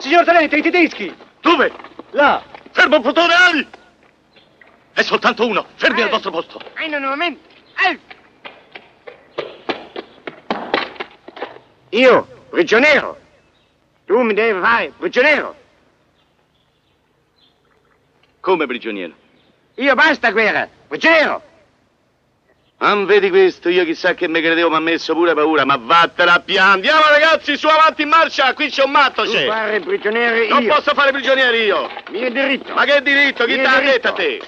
Signor tenente, i tedeschi! Dove? Là! Fermo il plotone, ali! È soltanto uno, fermi al vostro posto. Un momento! Io, prigioniero! Tu mi devi fare prigioniero! Come prigioniero? Io basta guerra, prigioniero! Non vedi questo? Io chissà che mi credevo, mi ha messo pure paura, ma vattene a piano. Andiamo ragazzi, su avanti in marcia, qui c'è un matto, Tu c'è. fare prigioniero io! Non posso fare prigionieri io. Mio diritto! Ma che diritto? Chi Mio te l'ha diritto. detto a te?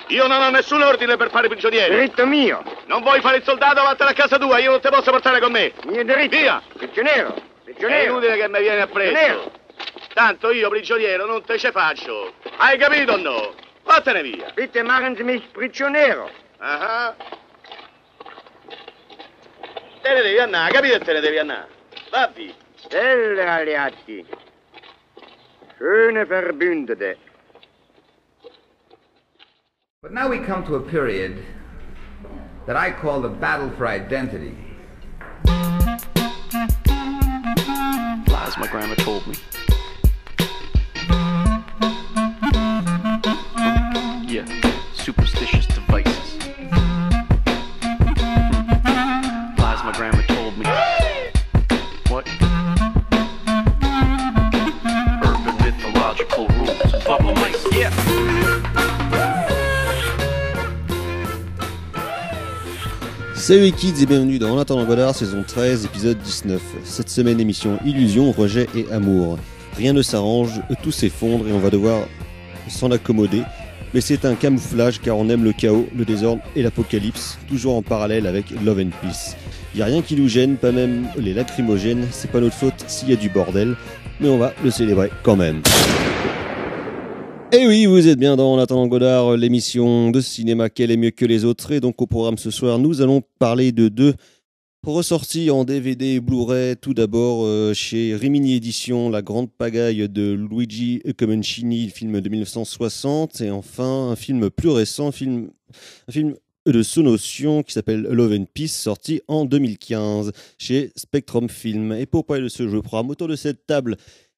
Io non ho nessun ordine per fare prigionieri. Diritto mio! Non vuoi fare il soldato, vattene a casa tua, io non ti posso portare con me. Mio diritto! Via! Prigioniero! È Prigioniero! inutile che mi vieni appresso. Prigioniero! Tanto io prigioniero non te ce faccio. Hai capito o no? Vattene via. Bitte machen Sie mich prigioniero! Ah. Te ne devi andare, capito? Te ne devi andare. Va via. Belle alleati! Schöne Verbündete! But now we come to a period that I call the battle for identity. Lies my grandma told me. Yeah, superstitious devices. Lies my grandma told me. What? Urban mythological rules. Bubble mice, yeah. Salut les kids et bienvenue dans En attendant Godard, saison 13, épisode 19. Cette semaine, émission Illusion, rejet et amour. Rien ne s'arrange, tout s'effondre et on va devoir s'en accommoder. Mais c'est un camouflage car on aime le chaos, le désordre et l'apocalypse, toujours en parallèle avec Love and Peace. Y a rien qui nous gêne, pas même les lacrymogènes, c'est pas notre faute s'il y a du bordel, mais on va le célébrer quand même. Et oui, vous êtes bien dans En attendant Godard, l'émission de cinéma qu'elle est mieux que les autres. Et donc au programme ce soir, nous allons parler de deux ressorties en DVD et Blu-ray. Tout d'abord chez Rimini Éditions, La Grande Pagaille de Luigi Comencini, film de 1960. Et enfin, un film plus récent, un film de Sonotion qui s'appelle Love and Peace, sorti en 2015 chez Spectrum Film. Et pour parler de ce jeu programme, autour de cette table,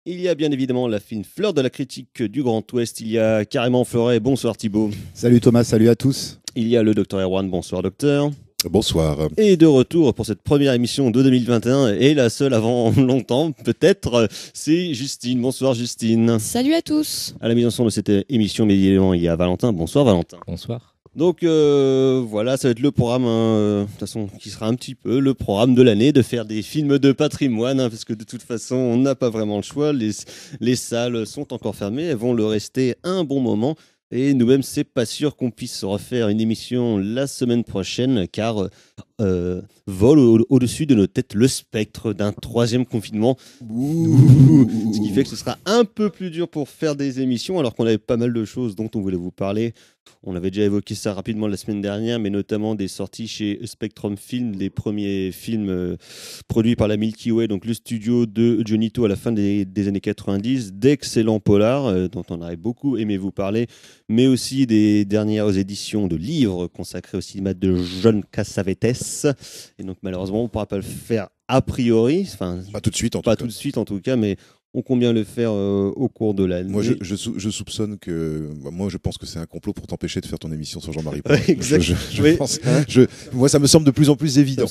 il y a bien évidemment la fine fleur de la critique du Grand Ouest. Il y a carrément Fleuret. Bonsoir Thibaut. Salut Thomas, salut à tous. Il y a le docteur Erwan. Bonsoir docteur. Bonsoir. Et de retour pour cette première émission de 2021 et la seule avant longtemps peut-être, c'est Justine. Bonsoir Justine. Salut à tous. À la mise en son de cette émission, mais évidemment, il y a Valentin. Bonsoir Valentin. Bonsoir. Donc voilà, ça va être le programme, de toute façon, qui sera un petit peu le programme de l'année, de faire des films de patrimoine, parce que de toute façon, on n'a pas vraiment le choix. Les salles sont encore fermées, elles vont le rester un bon moment. Et nous-mêmes, c'est pas sûr qu'on puisse refaire une émission la semaine prochaine, car vole au-dessus de nos têtes le spectre d'un troisième confinement. Ce qui fait que ce sera un peu plus dur pour faire des émissions, alors qu'on avait pas mal de choses dont on voulait vous parler. On avait déjà évoqué ça rapidement la semaine dernière, mais notamment des sorties chez Spectrum Film, des premiers films produits par la Milky Way, donc le studio de Johnny To à la fin des années 90, d'excellents polars dont on aurait beaucoup aimé vous parler, mais aussi des dernières éditions de livres consacrés au cinéma de John Cassavetes. Et donc malheureusement, on ne pourra pas le faire a priori, enfin Pas tout de suite en tout cas, mais on compte bien le faire au cours de l'année. Moi, je soupçonne que... Moi, je pense que c'est un complot pour t'empêcher de faire ton émission sur Jean-Marie Poix. Exactement. Moi, ça me semble de plus en plus évident.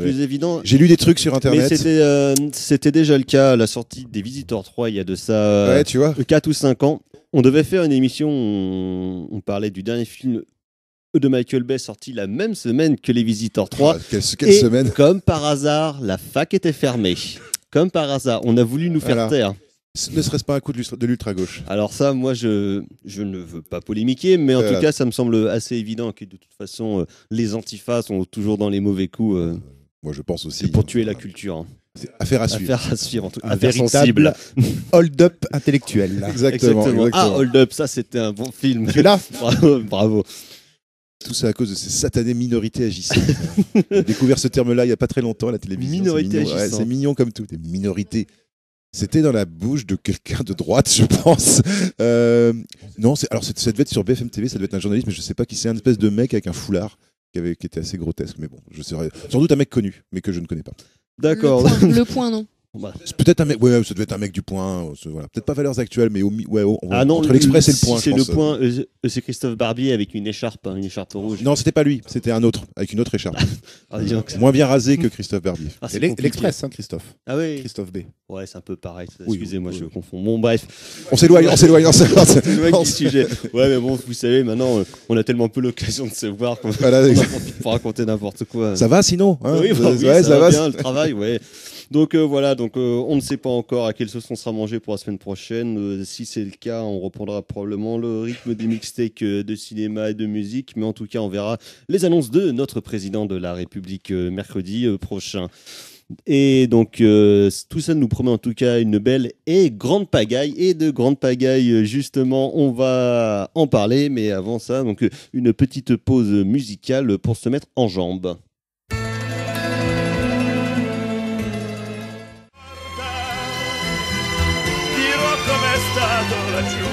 Évident. J'ai lu des trucs sur Internet. Mais c'était déjà le cas à la sortie des Visiteurs 3 il y a de ça tu vois. 4 ou 5 ans. On devait faire une émission où on parlait du dernier film de Michael Bay sorti la même semaine que les Visiteurs 3. Ah, quelle semaine. Comme par hasard, la fac était fermée. Comme par hasard, on a voulu nous faire taire. Ne serait-ce pas un coup de l'ultra-gauche? Alors ça, moi, je ne veux pas polémiquer, mais en tout cas, ça me semble assez évident que de toute façon, les antifas sont toujours dans les mauvais coups. Moi, je pense aussi. Pour tuer la culture. C'est affaire à suivre. Affaire à suivre, en tout cas. Un véritable hold-up intellectuel. Exactement. Ah, hold-up, ça, c'était un bon film. Tu es là? Bravo. Tout ça à cause de ces satanées minorités agissantes. J'ai découvert ce terme-là il n'y a pas très longtemps à la télévision. Minorités agissantes. C'est mignon comme tout, des minorités. C'était dans la bouche de quelqu'un de droite, je pense. Non, ça devait être sur BFM TV, ça devait être un journaliste, mais je ne sais pas qui c'est, un espèce de mec avec un foulard qui était assez grotesque. Mais bon, je serais sans doute un mec connu, mais que je ne connais pas. D'accord. Le point, non. Bah. C'est peut-être un mec, ouais, ça devait être un mec du point, voilà. Peut-être pas valeurs actuelles, mais Ah non, entre l'Express et le point. si c'est je le pense. point, c'est Christophe Barbier avec une écharpe rouge. Non, c'était pas lui, c'était un autre, avec une autre écharpe. Ah, dis donc. Moins bien rasé que Christophe Barbier. Ah, C'est c'est compliqué. l'Express, hein, Christophe. Ah oui. Christophe B. Ouais, c'est un peu pareil. Oui, Excusez-moi, oui, je oui. confonds. Bon, bref. On s'éloigne. C'est du sujet. Ouais, mais bon, vous savez, maintenant, on a tellement peu l'occasion de se voir qu'on Voilà, en profite pour raconter n'importe quoi. ça va sinon hein Oui, bah oui, Ouais, ça va va. bien, le travail, ouais. Donc voilà, on ne sait pas encore à quelle sauce on sera mangé pour la semaine prochaine. Si c'est le cas, on reprendra probablement le rythme des mixtapes de cinéma et de musique, mais en tout cas, on verra les annonces de notre président de la République mercredi prochain. Et donc tout ça nous promet en tout cas une belle et grande pagaille. Et de grande pagaille, justement, on va en parler, mais avant ça, donc une petite pause musicale pour se mettre en jambes. Dirò com'è stato laggiù.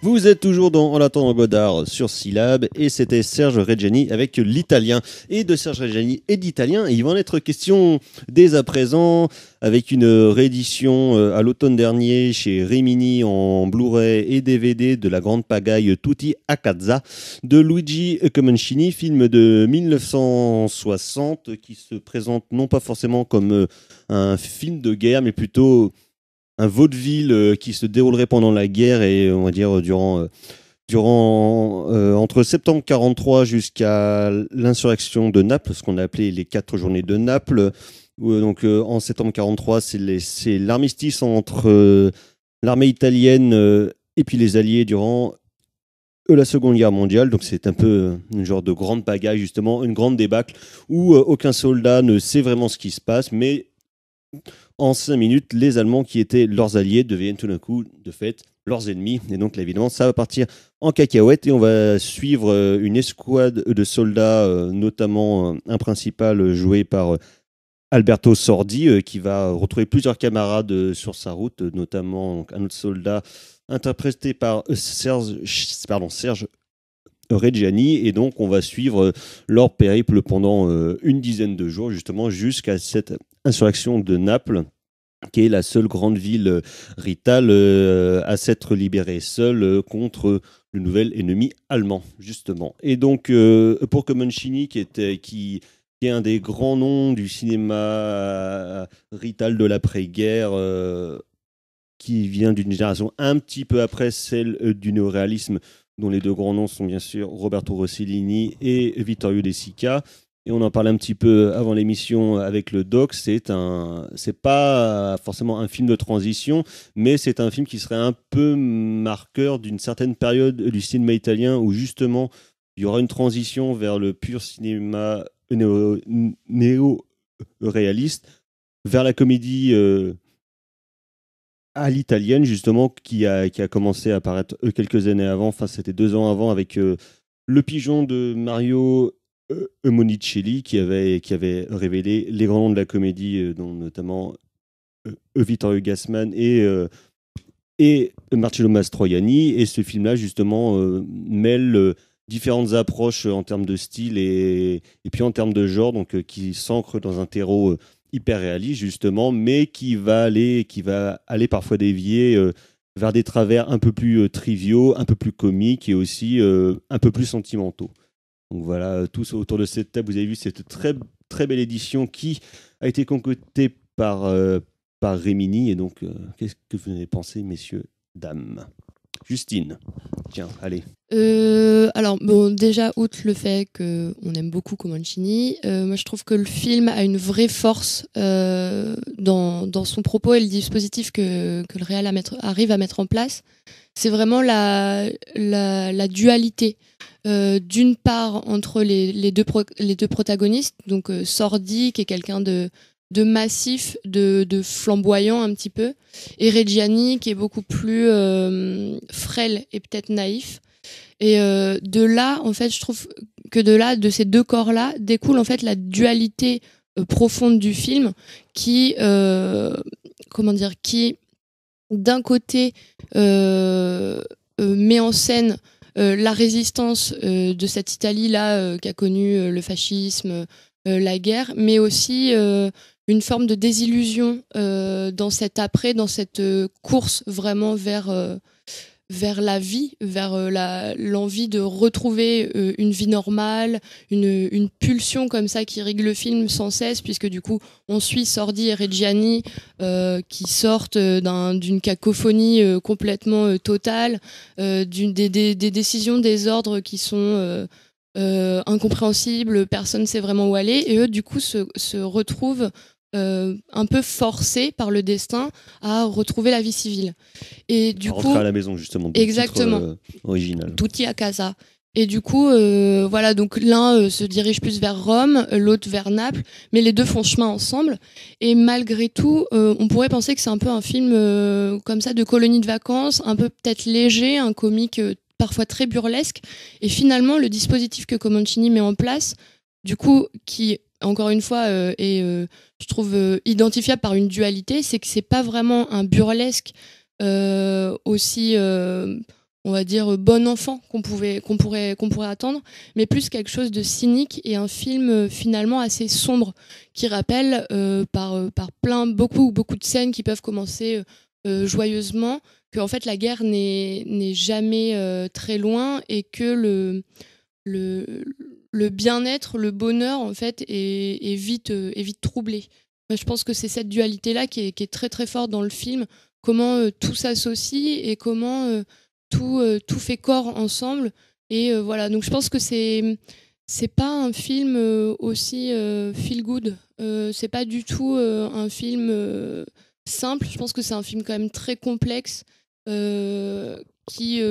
Vous êtes toujours dans En l'attendant Godard sur Syllab et c'était Serge Reggiani avec l'Italien. Et de Serge Reggiani et d'Italien, il va en être question dès à présent avec une réédition à l'automne dernier chez Rimini en Blu-ray et DVD de la grande pagaille Tutti a Casa de Luigi Comencini, film de 1960 qui se présente non pas forcément comme un film de guerre mais plutôt un vaudeville qui se déroulerait pendant la guerre et on va dire durant entre septembre 43 jusqu'à l'insurrection de Naples, ce qu'on a appelé les 4 journées de Naples. Donc en septembre 43, c'est l'armistice entre l'armée italienne et puis les Alliés durant la Seconde Guerre mondiale. Donc c'est un peu une genre de grande pagaille justement, une grande débâcle où aucun soldat ne sait vraiment ce qui se passe, mais en 5 minutes, les Allemands qui étaient leurs alliés deviennent tout d'un coup, de fait, leurs ennemis. Et donc, là, évidemment, ça va partir en cacahuète et on va suivre une escouade de soldats, notamment un principal joué par Alberto Sordi, qui va retrouver plusieurs camarades sur sa route, notamment donc, un autre soldat interprété par Serge Reggiani. Et donc, on va suivre leur périple pendant une dizaine de jours, justement, jusqu'à cette insurrection de Naples, qui est la seule grande ville ritale à s'être libérée seule contre le nouvel ennemi allemand, justement. Et donc, pour Comencini, qui est un des grands noms du cinéma rital de l'après-guerre, qui vient d'une génération un petit peu après celle du néoréalisme, dont les 2 grands noms sont bien sûr Roberto Rossellini et Vittorio De Sica. Et on en parlait un petit peu avant l'émission avec le doc, c'est pas forcément un film de transition, mais c'est un film qui serait un peu marqueur d'une certaine période du cinéma italien où justement il y aura une transition vers le pur cinéma néo-réaliste, vers la comédie à l'italienne justement qui a commencé à apparaître quelques années avant, enfin c'était 2 ans avant avec Le Pigeon de Mario Monicelli qui avait révélé les grands noms de la comédie, dont notamment Vittorio Gassman et Marcello Mastroianni. Et ce film-là, justement, mêle différentes approches en termes de style et puis en termes de genre, donc qui s'ancre dans un terreau hyper réaliste, justement, mais qui va aller parfois dévier vers des travers un peu plus triviaux, un peu plus comiques et aussi un peu plus sentimentaux. Donc voilà, tous autour de cette table, vous avez vu cette très, très belle édition qui a été concoctée par Rimini. Et donc, qu'est-ce que vous en avez pensé, messieurs, dames ? Justine, tiens, allez. Alors, bon, déjà, outre le fait qu'on aime beaucoup Comencini, moi je trouve que le film a une vraie force dans son propos et le dispositif que le réal arrive à mettre en place. C'est vraiment la dualité. D'une part, entre les deux protagonistes, donc Sordi, qui est quelqu'un de massif, de flamboyant un petit peu, et Reggiani, qui est beaucoup plus frêle et peut-être naïf. Et de là, en fait, je trouve que de ces 2 corps-là, découle en fait la dualité profonde du film qui d'un côté met en scène la résistance de cette Italie-là qui a connu le fascisme, la guerre, mais aussi une forme de désillusion dans cette course vraiment vers la vie, vers l'envie de retrouver une vie normale, une pulsion comme ça qui rigue le film sans cesse, puisque du coup on suit Sordi et Reggiani qui sortent d'une cacophonie complètement totale, des décisions, des ordres qui sont incompréhensibles, personne ne sait vraiment où aller, et eux du coup se retrouvent un peu forcés par le destin à retrouver la vie civile. Et du coup, rentrer à la maison justement. Exactement. Original. Tutti a casa. Et du coup, voilà, donc l'un se dirige plus vers Rome, l'autre vers Naples, mais les deux font chemin ensemble. Et malgré tout, on pourrait penser que c'est un peu un film comme ça de colonie de vacances, un peu peut-être léger, un comique parfois très burlesque. Et finalement, le dispositif que Comencini met en place, du coup, qui encore une fois est, je trouve, identifiable par une dualité, c'est que c'est pas vraiment un burlesque aussi, on va dire, bon enfant qu'on pourrait attendre, mais plus quelque chose de cynique et un film finalement assez sombre qui rappelle par beaucoup de scènes qui peuvent commencer joyeusement que en fait la guerre n'est jamais très loin et que le bien-être, le bonheur, en fait, est vite troublé. Moi, je pense que c'est cette dualité-là qui est très très forte dans le film. Comment tout s'associe et comment tout fait corps ensemble. Et voilà. Donc, je pense que c'est pas un film aussi feel good. C'est pas du tout un film simple. Je pense que c'est un film quand même très complexe qui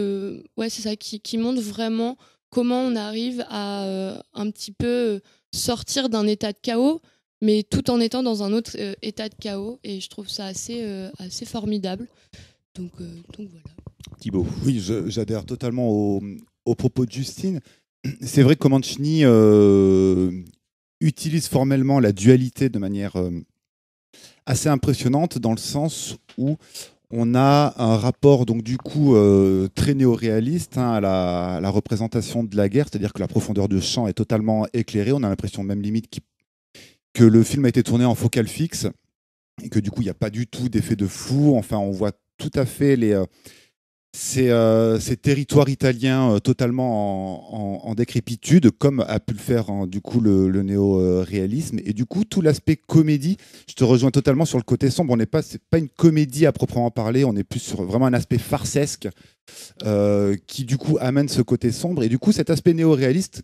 montre vraiment comment on arrive à un petit peu sortir d'un état de chaos, mais tout en étant dans un autre état de chaos. Et je trouve ça assez formidable. Donc voilà. Thibaut. Oui, j'adhère totalement aux propos de Justine. C'est vrai que Comencini utilise formellement la dualité de manière assez impressionnante, dans le sens où on a un rapport donc du coup très néo-réaliste à la représentation de la guerre, c'est-à-dire que la profondeur de champ est totalement éclairée. On a l'impression même limite que le film a été tourné en focale fixe et que du coup il n'y a pas du tout d'effet de flou. Enfin, on voit tout à fait ces territoires italiens totalement en décrépitude, comme a pu le faire du coup le néo-réalisme. Et du coup, tout l'aspect comédie, je te rejoins totalement sur le côté sombre. C'est pas une comédie à proprement parler, on est plus sur vraiment un aspect farcesque qui du coup amène ce côté sombre. Et du coup, cet aspect néo-réaliste,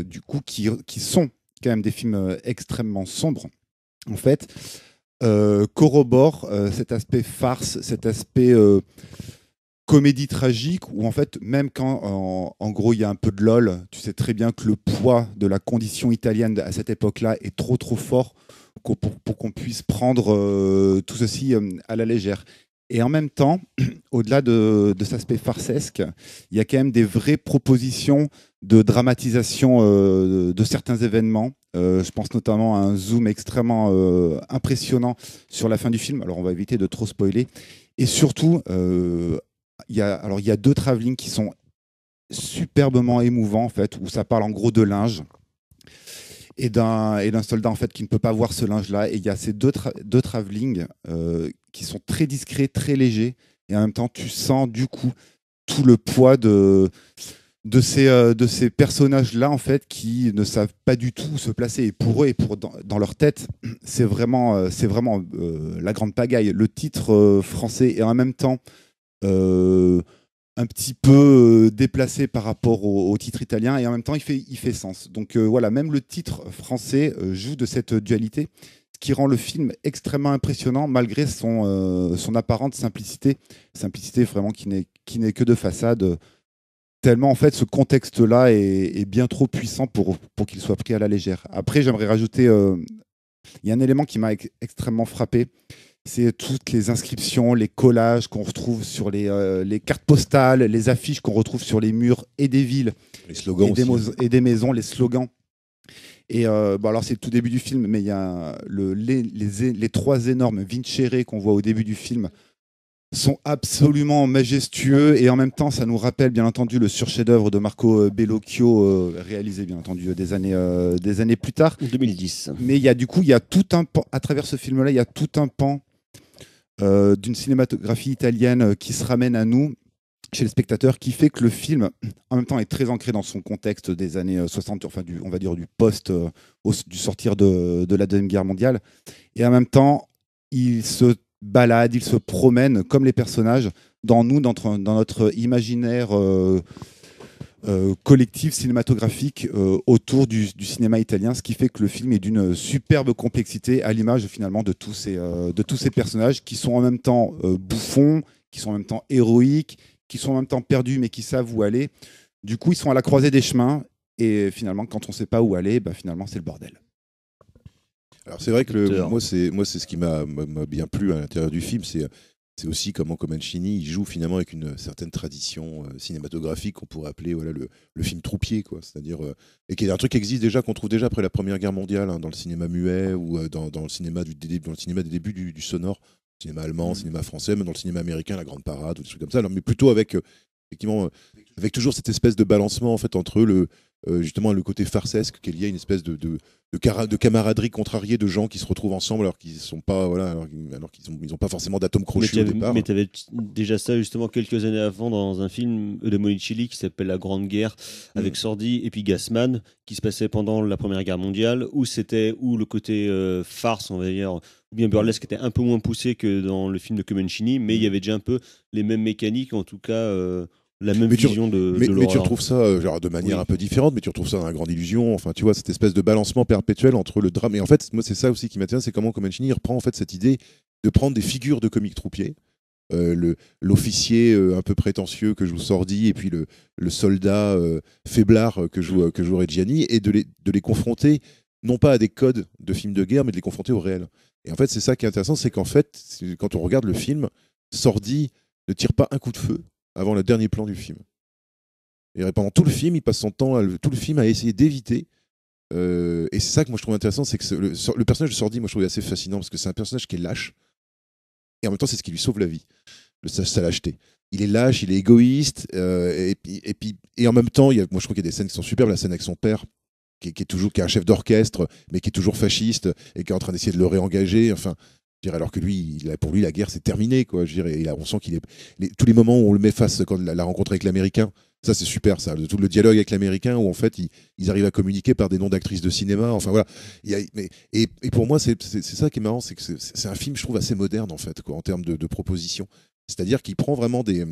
du coup, qui sont quand même des films extrêmement sombres, en fait, corrobore cet aspect farce, cet aspect comédie tragique, où en fait, même quand en gros il y a un peu de lol, tu sais très bien que le poids de la condition italienne à cette époque-là est trop fort pour qu'on puisse prendre tout ceci à la légère. Et en même temps, au-delà de cet aspect farcesque, il y a quand même des vraies propositions de dramatisation de certains événements. Je pense notamment à un zoom extrêmement impressionnant sur la fin du film. Alors on va éviter de trop spoiler. Et surtout, il y a deux travelling qui sont superbement émouvants, en fait, où ça parle en gros de linge et d'un soldat en fait qui ne peut pas voir ce linge-là. Et il y a ces deux travelling qui sont très discrets, très légers, et en même temps tu sens du coup tout le poids de ces personnages-là en fait qui ne savent pas du tout où se placer. Et pour eux et dans leur tête, c'est vraiment la grande pagaille. Le titre français est en même temps un petit peu déplacé par rapport au titre italien, et en même temps il fait sens. Donc voilà, même le titre français joue de cette dualité, ce qui rend le film extrêmement impressionnant malgré son apparente simplicité vraiment qui n'est que de façade, tellement en fait ce contexte-là est bien trop puissant pour qu'il soit pris à la légère. Après, j'aimerais rajouter, il y a un élément qui m'a extrêmement frappé. C'est toutes les inscriptions, les collages qu'on retrouve sur les cartes postales, les affiches qu'on retrouve sur les murs et des villes, les slogans et des maisons, les slogans. Et alors c'est le tout début du film, mais il y a les trois énormes vincere qu'on voit au début du film sont absolument majestueux et en même temps ça nous rappelle bien entendu le surchef-d'œuvre de Marco Bellocchio réalisé bien entendu des années plus tard, 2010. mais il y a tout un pan à travers ce film-là, il y a tout un pan d'une cinématographie italienne qui se ramène à nous chez les spectateurs, qui fait que le film en même temps est très ancré dans son contexte des années 60, enfin on va dire du post du sortir de la Deuxième Guerre mondiale, et en même temps il se balade, il se promène comme les personnages dans notre imaginaire collectif cinématographique autour du cinéma italien, ce qui fait que le film est d'une superbe complexité à l'image finalement de tous ces personnages qui sont en même temps bouffons, qui sont en même temps héroïques, qui sont en même temps perdus mais qui savent où aller. Du coup, ils sont à la croisée des chemins et finalement, quand on ne sait pas où aller, finalement, c'est le bordel. Alors c'est vrai que moi c'est ce qui m'a bien plu à l'intérieur du film, c'est aussi comment Comencini il joue finalement avec une certaine tradition cinématographique qu'on pourrait appeler le film troupier, quoi. C'est-à-dire et qui est un truc qui existe déjà, qu'on trouve déjà après la Première Guerre mondiale, hein, dans le cinéma muet ou dans le cinéma des débuts du sonore, cinéma allemand, cinéma français, même dans le cinéma américain, la Grande Parade ou des trucs comme ça. Alors, mais plutôt avec effectivement avec toujours cette espèce de balancement en fait entre justement le côté farcesque, qu'il y a une espèce de camaraderie contrariée de gens qui se retrouvent ensemble alors qu'ils sont pas alors qu'ils ont pas forcément d'atomes crochus au départ. Mais tu avais déjà ça justement quelques années avant dans un film de Monicelli qui s'appelle La Grande Guerre avec Sordi et puis Gassman, qui se passait pendant la Première Guerre mondiale, où le côté farce, on va dire, ou bien burlesque, était un peu moins poussé que dans le film de Comencini, mais il y avait déjà un peu les mêmes mécaniques, en tout cas la même vision de l'horreur. Mais tu retrouves ça genre, de manière un peu différente, mais tu retrouves ça dans La Grande Illusion. Enfin, tu vois, cette espèce de balancement perpétuel entre le drame. Et en fait, moi, c'est ça aussi qui m'intéresse, c'est comment Comencini reprend en fait cette idée de prendre des figures de comiques troupiers, l'officier un peu prétentieux que joue Sordi, et puis le soldat faiblard que joue Reggiani, et de les confronter non pas à des codes de films de guerre, mais de les confronter au réel. Et en fait, c'est ça qui est intéressant, c'est qu'en fait, quand on regarde le film, Sordi ne tire pas un coup de feu avant le dernier plan du film. Et pendant tout le film, il passe son temps, tout le film, à essayer d'éviter. Et c'est ça que moi je trouve intéressant, c'est que le personnage de Sordi, moi je trouve assez fascinant, parce que c'est un personnage qui est lâche, et en même temps c'est ce qui lui sauve la vie, sa lâcheté. Il est lâche, il est égoïste, et en même temps, moi je trouve qu'il y a des scènes qui sont superbes, la scène avec son père, qui est un chef d'orchestre, mais qui est toujours fasciste, et qui est en train d'essayer de le réengager, enfin... alors que lui, pour lui, la guerre, c'est terminé, quoi. On sent qu'il est... tous les moments où on le met face, quand la rencontre avec l'Américain, ça, c'est super, ça. Tout le dialogue avec l'Américain, où en fait, ils arrivent à communiquer par des noms d'actrices de cinéma. Enfin, voilà. Et pour moi, c'est ça qui est marrant, c'est que c'est un film, je trouve, assez moderne, en fait, quoi, en termes de proposition. C'est-à-dire qu'il prend vraiment des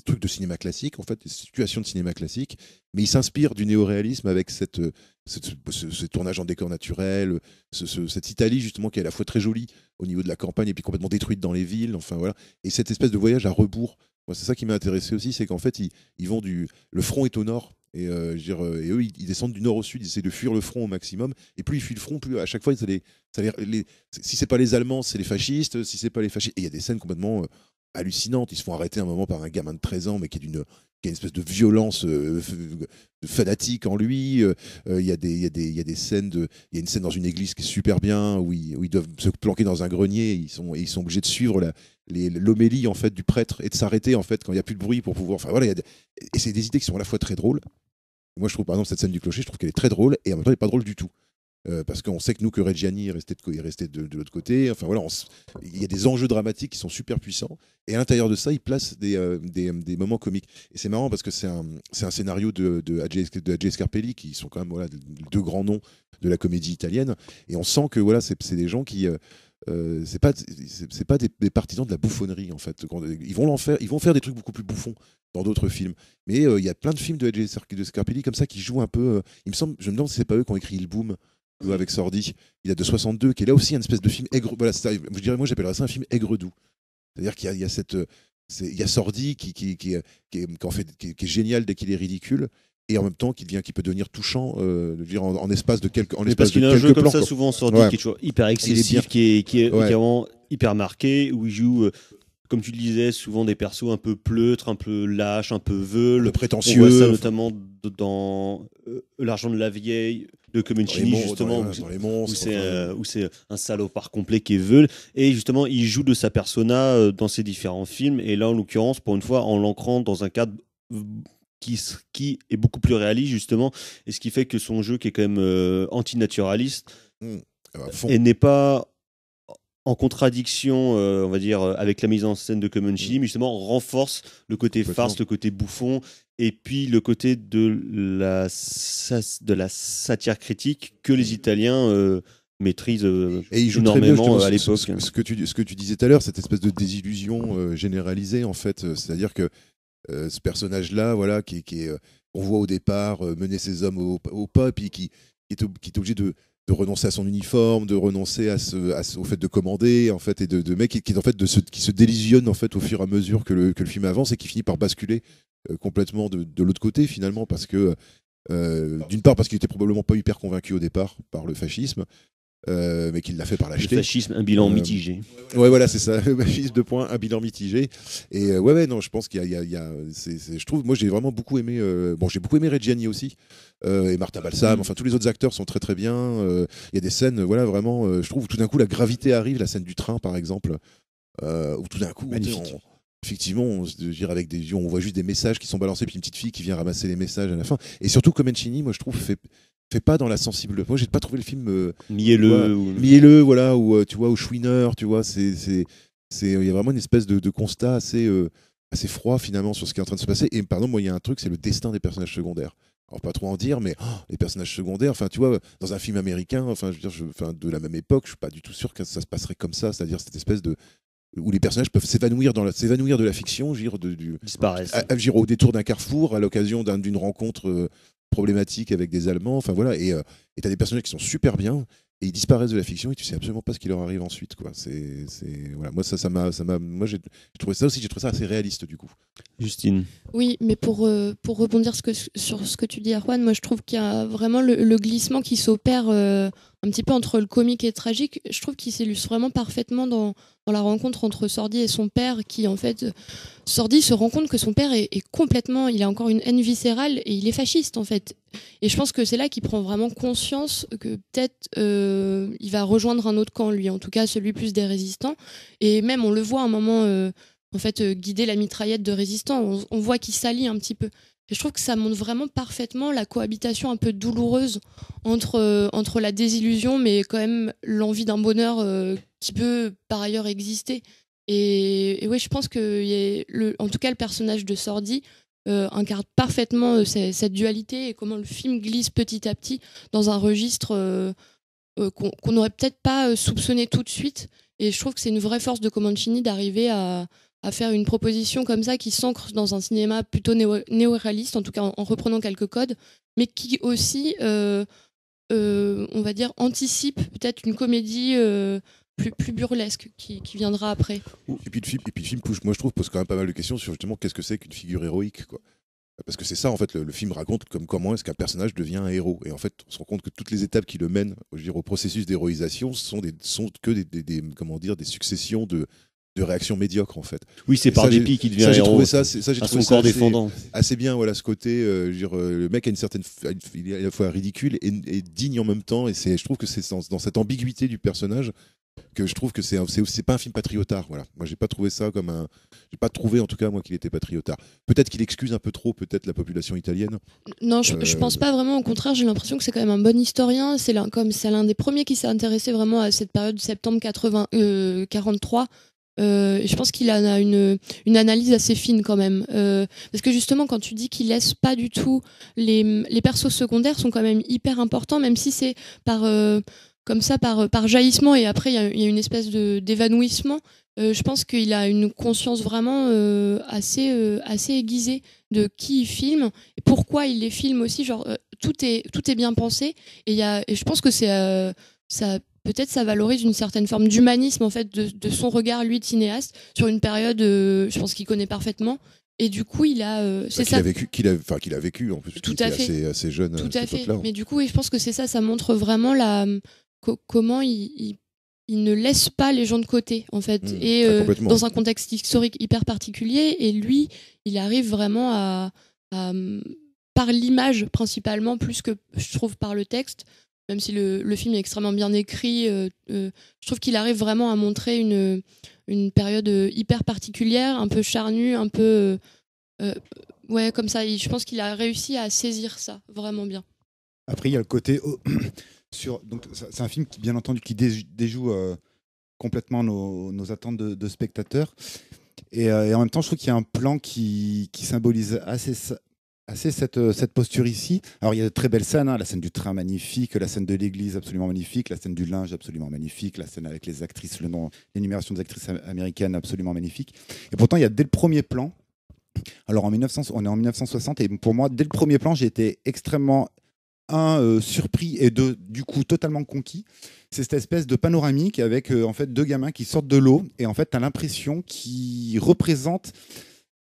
trucs de cinéma classique, en fait, des situations de cinéma classique, mais il s'inspire du néoréalisme avec ce tournage en décor naturel, cette Italie justement qui est à la fois très jolie au niveau de la campagne et puis complètement détruite dans les villes, enfin voilà, et cette espèce de voyage à rebours. Moi, c'est ça qui m'a intéressé aussi, c'est qu'en fait ils vont le front est au nord. Et, et eux, ils descendent du nord au sud, ils essaient de fuir le front au maximum. Et plus ils fuient le front, plus à chaque fois, si c'est pas les Allemands, c'est les fascistes. Si c'est pas les fascistes, et il y a des scènes complètement hallucinantes. Ils se font arrêter un moment par un gamin de 13 ans, mais qui a une espèce de violence fanatique en lui. Il y a des scènes il y a une scène dans une église qui est super bien où ils doivent se planquer dans un grenier. Ils sont obligés de suivre l'homélie en fait du prêtre et de s'arrêter en fait quand il y a plus de bruit pour pouvoir. Enfin voilà, et c'est des idées qui sont à la fois très drôles. Moi, je trouve par exemple cette scène du clocher, je trouve qu'elle est très drôle et en même temps, elle n'est pas drôle du tout. Parce qu'on sait que Reggiani est resté de l'autre côté. Enfin voilà, il y a des enjeux dramatiques qui sont super puissants. Et à l'intérieur de ça, il place des moments comiques. Et c'est marrant parce que c'est un scénario de Adjei Scarpelli, qui sont quand même deux grands noms de la comédie italienne. Et on sent que voilà, c'est des gens qui c'est pas des partisans de la bouffonnerie en fait. Ils vont faire des trucs beaucoup plus bouffons dans d'autres films. Mais il y a plein de films de Scarpelli comme ça qui jouent un peu. Je me demande si c'est pas eux qui ont écrit Il Boom avec Sordi. Il a de 62, qui est là aussi une espèce de film aigre. Voilà, moi j'appellerais ça un film aigre-doux. C'est-à-dire qu'il y a il y a Sordi qui est génial dès qu'il est ridicule. Et en même temps, qui peut devenir touchant en espace de quelques plans. Parce qu'il y a un jeu comme ça, souvent Sordi, qui est toujours hyper excessif, qui est vraiment hyper marqué, où il joue, comme tu le disais, souvent des persos un peu pleutres, un peu lâches, un peu veules. Le prétentieux. On voit ça notamment dans L'argent de la vieille, Comencini, justement, dans les monstres, où c'est un salopard complet qui est veule. Et justement, il joue de sa persona dans ses différents films. Et là, en l'occurrence, pour une fois, en l'ancrant dans un cadre qui est beaucoup plus réaliste, justement. Et ce qui fait que son jeu, qui est quand même antinaturaliste, et n'est pas en contradiction, on va dire, avec la mise en scène de Comencini, mais justement renforce le côté farce, le côté bouffon, et puis le côté de la satire critique que les Italiens maîtrisent et il joue énormément très bien, à l'époque. Ce que tu disais tout à l'heure, cette espèce de désillusion généralisée, en fait, c'est-à-dire que ce personnage-là, voilà, qui est, on voit au départ mener ses hommes au pas, puis qui est obligé de renoncer à son uniforme, de renoncer au fait de commander, en fait, et de mec qui se délusionne en fait au fur et à mesure que le film avance et qui finit par basculer complètement de l'autre côté finalement, parce que d'une part parce qu'il était probablement pas hyper convaincu au départ par le fascisme, mais qu'il l'a fait par l'acheter. Le fascisme, un bilan mitigé. Ouais, voilà, c'est ça. Le fascisme, 2 points, un bilan mitigé. Et non, je pense qu'il y a je trouve, moi, j'ai vraiment beaucoup aimé. J'ai beaucoup aimé Reggiani aussi, et Martha Balsam. Enfin, tous les autres acteurs sont très très bien. Il y a des scènes, voilà, vraiment. Je trouve tout d'un coup la gravité arrive, la scène du train, par exemple, où tout d'un coup, effectivement, on voit juste des messages qui sont balancés, puis une petite fille qui vient ramasser les messages à la fin. Et surtout, Comencini, moi, je trouve, fait pas dans la sensible. Moi, j'ai pas trouvé le film mielleux, voilà, ou tu vois, au chouineur, tu vois, il y a vraiment une espèce de constat assez froid finalement sur ce qui est en train de se passer. Et pardon, moi, il y a un truc, c'est le destin des personnages secondaires. Alors pas trop en dire, mais les personnages secondaires, enfin, tu vois, dans un film américain, enfin, je veux dire, de la même époque, je suis pas du tout sûr que ça se passerait comme ça, c'est-à-dire cette espèce de où les personnages peuvent s'évanouir de la fiction, disparaissent, au détour d'un carrefour, à l'occasion d'une rencontre problématique avec des Allemands, enfin voilà, et t'as des personnages qui sont super bien et ils disparaissent de la fiction et tu sais absolument pas ce qui leur arrive ensuite, quoi. Voilà, moi moi j'ai trouvé ça assez réaliste du coup. Justine. Oui, mais pour rebondir sur ce que tu dis, Erwan, moi je trouve qu'il y a vraiment le glissement qui s'opère un petit peu entre le comique et le tragique. Je trouve qu'il s'illustre vraiment parfaitement dans la rencontre entre Sordi et son père, qui en fait, Sordi se rend compte que son père est complètement, il a encore une haine viscérale et il est fasciste en fait. Et je pense que c'est là qu'il prend vraiment conscience que peut-être il va rejoindre un autre camp, lui, en tout cas celui plus des résistants. Et même on le voit à un moment en fait guider la mitraillette de résistants, on voit qu'il s'allie un petit peu. Et je trouve que ça montre vraiment parfaitement la cohabitation un peu douloureuse entre la désillusion, mais quand même l'envie d'un bonheur qui peut par ailleurs exister. Et ouais, je pense que en tout cas le personnage de Sordi incarne parfaitement cette dualité et comment le film glisse petit à petit dans un registre qu'on n'aurait peut-être pas soupçonné tout de suite. Et je trouve que c'est une vraie force de Comencini d'arriver à faire une proposition comme ça qui s'ancre dans un cinéma plutôt néo-réaliste, en tout cas en reprenant quelques codes, mais qui aussi, on va dire, anticipe peut-être une comédie plus burlesque qui viendra après. Et puis le film moi je trouve, pose quand même pas mal de questions sur justement qu'est-ce que c'est qu'une figure héroïque, quoi. Parce que c'est ça, en fait, le film raconte comment est-ce qu'un personnage devient un héros. Et en fait, on se rend compte que toutes les étapes qui le mènent, je veux dire, au processus d'héroïsation sont que des successions de réactions médiocres, en fait. Oui, c'est par dépit qu'il devient héros. J'ai trouvé ça défendant. Assez bien, voilà, ce côté, le mec a il est à la fois ridicule et digne en même temps. Et je trouve que c'est dans cette ambiguïté du personnage que je trouve que c'est pas un film patriotard, voilà. Moi j'ai pas trouvé ça j'ai pas trouvé en tout cas moi qu'il était patriotard. Peut-être qu'il excuse un peu trop peut-être la population italienne. Non, je pense pas vraiment, au contraire, j'ai l'impression que c'est quand même un bon historien, c'est l'un des premiers qui s'est intéressé vraiment à cette période de septembre 43. Et je pense qu'il a une analyse assez fine quand même, parce que justement quand tu dis qu'il laisse pas du tout les persos secondaires sont quand même hyper importants, même si c'est comme ça par jaillissement et après il y a une espèce d'évanouissement. Je pense qu'il a une conscience vraiment assez aiguisée de qui il filme et pourquoi il les filme aussi, genre tout est bien pensé et je pense que ça peut-être ça valorise une certaine forme d'humanisme en fait de son regard, lui, de cinéaste, sur une période je pense qu'il connaît parfaitement. Et du coup, il a qu'il a vécu en plus. Tout à fait. Assez jeune. Tout à fait. Mais du coup, oui, je pense que c'est ça montre vraiment comment il ne laisse pas les gens de côté en fait, et dans un contexte historique hyper particulier. Et lui, il arrive vraiment à par l'image principalement, plus que je trouve par le texte, même si le film est extrêmement bien écrit, je trouve qu'il arrive vraiment à montrer une période hyper particulière, un peu charnue, un peu ouais, comme ça. Je pense qu'il a réussi à saisir ça vraiment bien. Après, il y a le côté donc c'est un film qui, bien entendu, qui déjoue complètement nos attentes de spectateurs. Et en même temps, je trouve qu'il y a un plan qui symbolise assez cette posture ici. Alors, il y a de très belles scènes, hein, la scène du train magnifique, la scène de l'église absolument magnifique, la scène du linge absolument magnifique, la scène avec les actrices, l'énumération des actrices américaines absolument magnifique. Et pourtant, il y a dès le premier plan, alors on est en 1960, et pour moi, dès le premier plan, j'ai été extrêmement surpris et du coup totalement conquis. C'est cette espèce de panoramique avec en fait deux gamins qui sortent de l'eau, et en fait, tu as l'impression qu'ils représentent.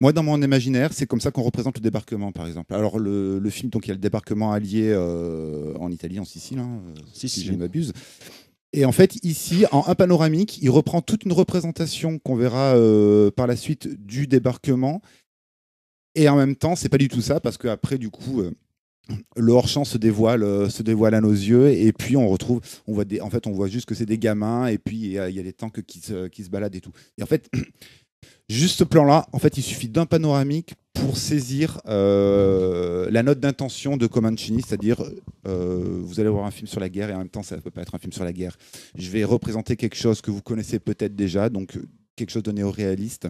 Moi, dans mon imaginaire, c'est comme ça qu'on représente le débarquement, par exemple. Alors, le film, donc, il y a le débarquement allié en Italie, en Sicile, hein, si je ne m'abuse. Et en fait, ici, en un panoramique, il reprend toute une représentation qu'on verra par la suite du débarquement. Et en même temps, c'est pas du tout ça, parce qu'après, du coup, le hors-champ se dévoile à nos yeux. Et puis, on voit juste que c'est des gamins, et puis il y a des tanks qui se baladent et tout. Et en fait, juste ce plan-là, en fait, il suffit d'un panoramique pour saisir la note d'intention de Comencini, c'est-à-dire vous allez voir un film sur la guerre et en même temps, ça ne peut pas être un film sur la guerre. Je vais représenter quelque chose que vous connaissez peut-être déjà, donc quelque chose de néo-réaliste.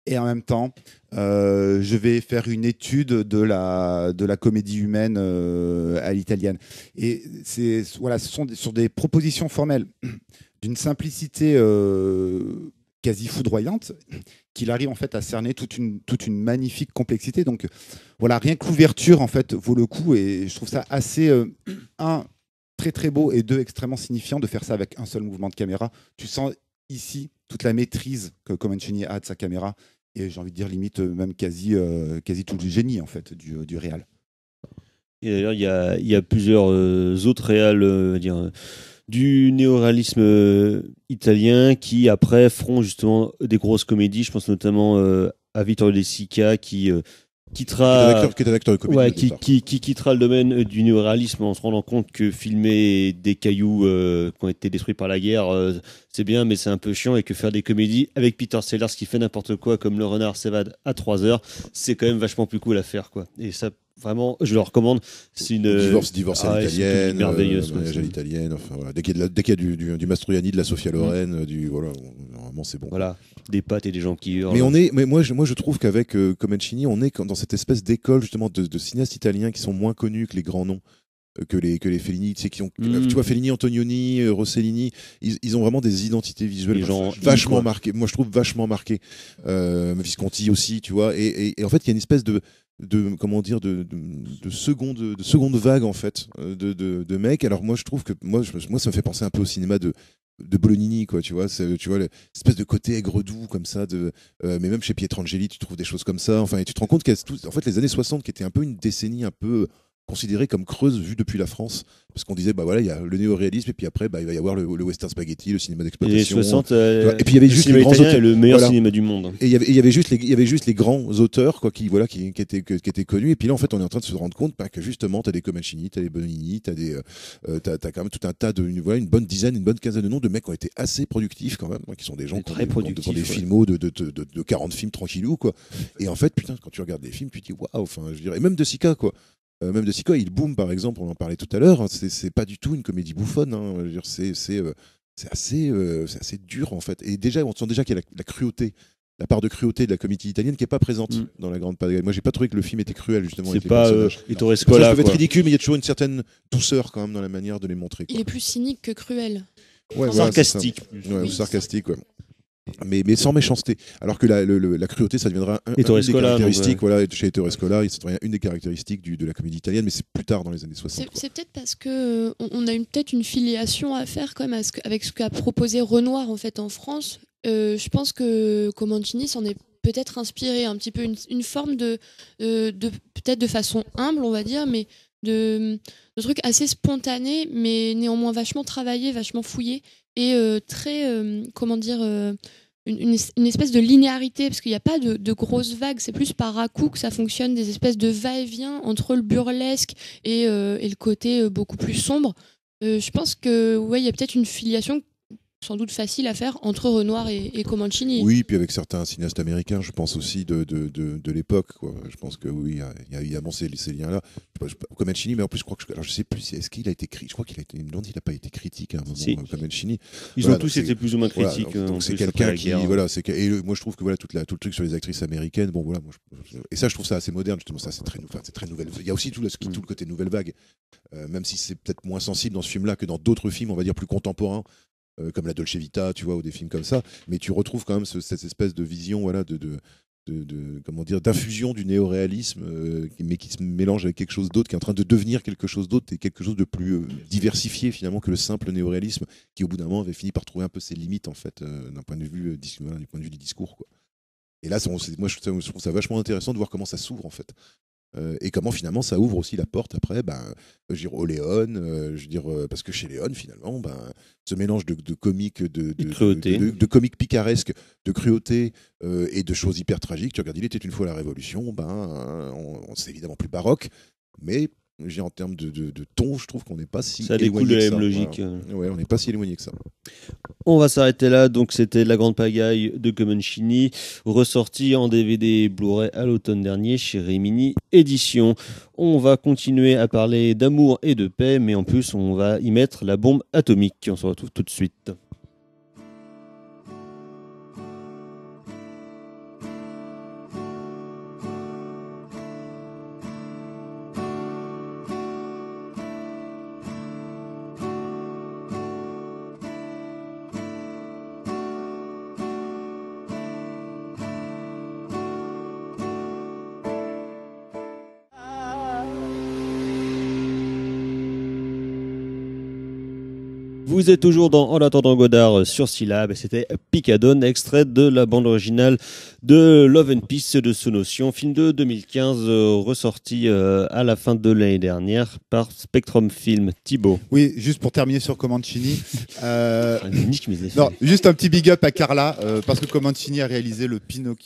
Et en même temps, je vais faire une étude de la comédie humaine à l'italienne. Et ce sont sur des propositions formelles d'une simplicité quasi foudroyante, qu'il arrive en fait à cerner toute une magnifique complexité. Donc voilà, rien que l'ouverture en fait vaut le coup, et je trouve ça assez très très beau, et deux, extrêmement signifiant de faire ça avec un seul mouvement de caméra. Tu sens ici toute la maîtrise que Comencini a de sa caméra, et j'ai envie de dire limite même quasi tout le génie en fait du réal. Et d'ailleurs, il y a plusieurs autres réals, du néoréalisme italien qui après feront justement des grosses comédies. Je pense notamment à Vittorio De Sica qui quittera, qui est un acteur de comédie, qui quittera le domaine du néoréalisme en se rendant compte que filmer des cailloux qui ont été détruits par la guerre, c'est bien, mais c'est un peu chiant, et que faire des comédies avec Peter Sellers qui fait n'importe quoi, comme Le Renard s'évade à 3 heures, c'est quand même vachement plus cool à faire, quoi. Et ça, vraiment, je le recommande. C'est une divorce à l'italienne, merveilleuse, mariage à l'italienne. Enfin voilà, dès qu'il y a du Mastroianni, de la Sofia Loren, normalement c'est bon. Voilà, des pâtes et des gens qui hurlent. Mais moi je trouve qu'avec Comencini, on est dans cette espèce d'école justement de cinéastes italiens qui sont moins connus que les grands noms. Que les Fellini, tu sais, tu vois, Fellini, Antonioni, Rossellini, ils ont vraiment des identités visuelles vachement marquées. Moi, je trouve vachement marquées. Visconti aussi, tu vois. Et en fait, il y a une espèce de seconde vague en fait de mecs. Alors moi, je trouve que moi, ça me fait penser un peu au cinéma de Bolognini, quoi, tu vois, tu vois l'espèce de côté aigre-doux comme ça, mais même chez Pietrangeli, tu trouves des choses comme ça. Enfin, et tu te rends compte en fait, les années 60, qui étaient un peu une décennie un peu considérée comme creuse vue depuis la France, parce qu'on disait bah voilà, il y a le néo-réalisme, et puis après il va y avoir le western spaghetti, le cinéma d'exploitation. Les 60, et puis il y avait juste les grands auteurs, le meilleur cinéma du monde. Et il y avait juste les grands auteurs, quoi, qui étaient connus. Et puis là, en fait, on est en train de se rendre compte que justement, t'as des Comencini, t'as des Bonini, t'as quand même tout un tas une bonne dizaine, une bonne quinzaine de noms de mecs qui ont été assez productifs quand même, qui sont des gens qui ont des filmos de 40 films tranquillou, quoi. Et en fait, putain, quand tu regardes les films, tu te dis waouh, enfin, je dirais, même De Sica, quoi. Même De Sica, Il Boom, par exemple, on en parlait tout à l'heure, c'est pas du tout une comédie bouffonne, hein. Je veux dire, c'est assez dur, en fait. Et déjà, on sent déjà qu'il y a la cruauté, la part de cruauté de la comédie italienne qui n'est pas présente dans La Grande Pagaille. Moi, j'ai pas trouvé que le film était cruel, justement. C'est pas Ettore Scola. Ça peut être ridicule, mais il y a toujours une certaine douceur, quand même, dans la manière de les montrer, quoi. Il est plus cynique que cruel. Ouais, sarcastique. Ouais, sarcastique, ouais. Mais sans méchanceté. Alors que la cruauté, ça deviendra une des caractéristiques. Voilà, chez Ettore Scola, ça devient une des caractéristiques de la comédie italienne, mais c'est plus tard dans les années 60. C'est peut-être parce que on a peut-être une filiation à faire quand même avec ce qu'a proposé Renoir en fait en France. Je pense que Comencini s'en est peut-être inspiré un petit peu une forme de peut-être de façon humble, on va dire, mais de trucs assez spontanés, mais néanmoins vachement travaillés, vachement fouillés, et très comment dire, une espèce de linéarité, parce qu'il n'y a pas de grosses vagues, c'est plus par à-coups que ça fonctionne, des espèces de va-et-vient entre le burlesque et le côté beaucoup plus sombre. Je pense que ouais, il y a peut-être une filiation sans doute facile à faire entre Renoir et Comencini. Oui, puis avec certains cinéastes américains, je pense aussi de l'époque, quoi. Je pense que oui, il y a évidemment ces liens-là. Comencini, mais en plus, je crois que alors je sais plus, est-ce qu'il a été je crois qu'il a été, il n'a pas été critique à un moment. Si. Comencini. Ils ont tous été plus ou moins critiques. Voilà, donc c'est quelqu'un qui, voilà, moi je trouve que voilà tout le truc sur les actrices américaines, bon voilà, et ça je trouve ça assez moderne justement, ça c'est très nouvelle. Il y a aussi tout le côté nouvelle vague, même si c'est peut-être moins sensible dans ce film-là que dans d'autres films, on va dire plus contemporains. Comme la Dolce Vita, tu vois, ou des films comme ça, mais tu retrouves quand même cette espèce de vision, voilà, comment dire, d'infusion du néoréalisme, mais qui se mélange avec quelque chose d'autre, qui est en train de devenir quelque chose d'autre et quelque chose de plus diversifié finalement que le simple néoréalisme, qui au bout d'un moment avait fini par trouver un peu ses limites en fait, d'un point de vue du point de vue du discours, quoi. Et là, moi, je trouve ça vachement intéressant de voir comment ça s'ouvre en fait. Et comment finalement ça ouvre aussi la porte après, je veux dire, au Léon, parce que chez Léon finalement, ce mélange de comiques, de comiques picaresques, de cruauté et de choses hyper tragiques. Tu regardes, il était une fois la Révolution, c'est évidemment plus baroque, mais en termes de ton, je trouve qu'on n'est pas si ça découle de la même logique. Ouais, on n'est pas si éloigné que ça. On va s'arrêter là. Donc c'était La Grande Pagaille de Comencini, ressorti en DVD Blu-ray à l'automne dernier chez Rimini Éditions. On va continuer à parler d'amour et de paix, mais en plus on va y mettre la bombe atomique. On se retrouve tout de suite. Vous êtes toujours dans En attendant Godard sur Syllab, et c'était Picadone, extrait de la bande originale de Love and Peace de Sonotion, film de 2015, ressorti à la fin de l'année dernière par Spectrum Film. Thibaut. Oui, juste pour terminer sur Comencini. Non, juste un petit big up à Carla, parce que Comencini a réalisé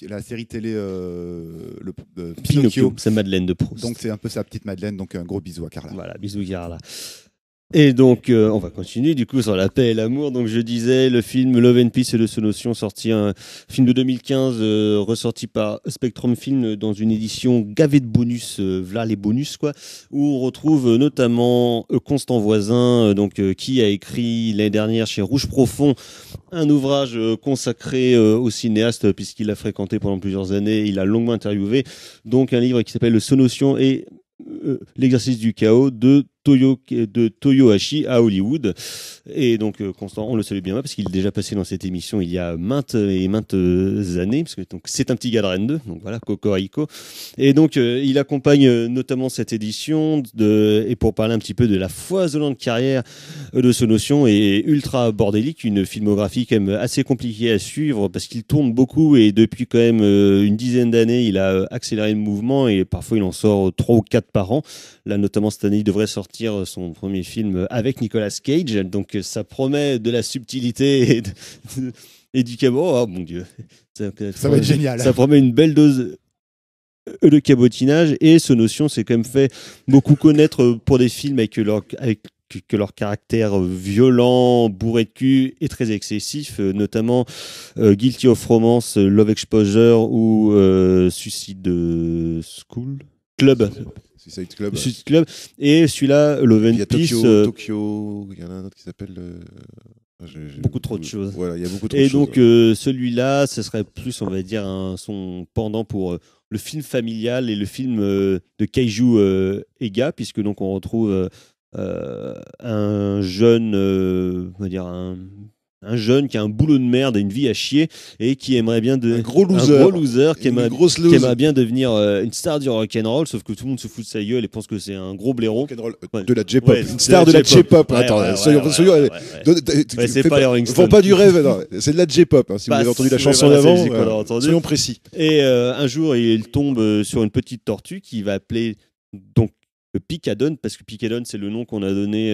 la série télé Pinocchio. C'est Madeleine de Proust. Donc c'est un peu sa petite Madeleine, donc un gros bisou à Carla. Voilà, bisous Carla. Et donc, on va continuer du coup sur la paix et l'amour. Donc, je disais, le film Love and Peace de Sonotion, sorti un film de 2015, ressorti par Spectrum Film dans une édition gavée de bonus, voilà les bonus quoi, où on retrouve notamment Constant Voisin, qui a écrit l'année dernière chez Rouge Profond un ouvrage consacré au cinéaste puisqu'il l'a fréquenté pendant plusieurs années, il a longuement interviewé. Donc, un livre qui s'appelle Sonotion et l'exercice du chaos de Toyohashi à Hollywood. Et donc Constant, on le salue bien parce qu'il est déjà passé dans cette émission il y a maintes années, parce que donc c'est un petit gars de Rennes 2, donc voilà, Cocorico. Et donc il accompagne notamment cette édition et pour parler un petit peu de la foisonnante carrière de Sonotion et ultra bordélique, une filmographie quand même assez compliquée à suivre parce qu'il tourne beaucoup et depuis quand même une dizaine d'années il a accéléré le mouvement et parfois il en sort 3 ou 4 par an. Là notamment cette année il devrait sortir son premier film avec Nicolas Cage, donc ça promet de la subtilité et du cabot. Oh mon Dieu, ça va être génial. Ça promet une belle dose de cabotinage et Sonotion s'est quand même fait beaucoup connaître pour des films avec leur caractère violent, bourré de cul et très excessif, notamment Guilty of Romance, Love Exposure ou Suicide Club. Suicide Club. Suicide Club. Et celui-là, Love and Peace. Tokyo, il y en a un autre qui s'appelle. Beaucoup trop de choses. Voilà, il y a beaucoup trop de et choses. Donc, celui-là, ce serait plus, on va dire, son pendant pour le film familial et le film de Kaiju Ega, puisque donc on retrouve un jeune, on va dire un jeune qui a un boulot de merde et une vie à chier et qui aimerait bien un gros loser qui aimerait bien devenir une star du rock'n'roll, sauf que tout le monde se fout de sa gueule et pense que c'est un gros blaireau. De la J-pop, une star de la J-pop. Attends, soyons, c'est pas les Rolling Stones. Font pas du rêve, non, c'est de la J-pop. Si vous avez entendu la chanson d'avant, soyons précis. Et un jour, il tombe sur une petite tortue qui va appeler donc Picadone, parce que Picadone c'est le nom qu'on a donné,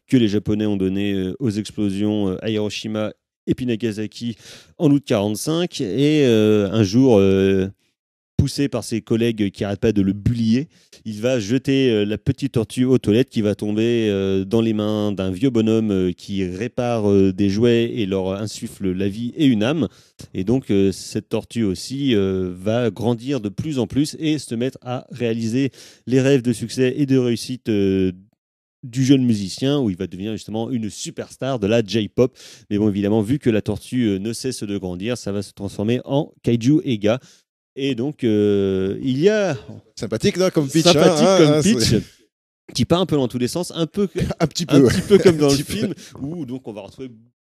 que les Japonais ont donné aux explosions à Hiroshima puis Nagasaki en août 45. Et un jour, poussé par ses collègues qui n'arrêtent pas de le bullier, il va jeter la petite tortue aux toilettes qui va tomber dans les mains d'un vieux bonhomme qui répare des jouets et leur insuffle la vie et une âme. Et donc cette tortue aussi va grandir de plus en plus et se mettre à réaliser les rêves de succès et de réussite du jeune musicien, où il va devenir justement une superstar de la J-pop. Mais bon, évidemment, vu que la tortue ne cesse de grandir, ça va se transformer en Kaiju Ega. Et donc, il y a... Sympathique, là, comme pitch. Comme pitch, qui part un peu dans tous les sens, un petit peu comme dans le film, où donc on va retrouver...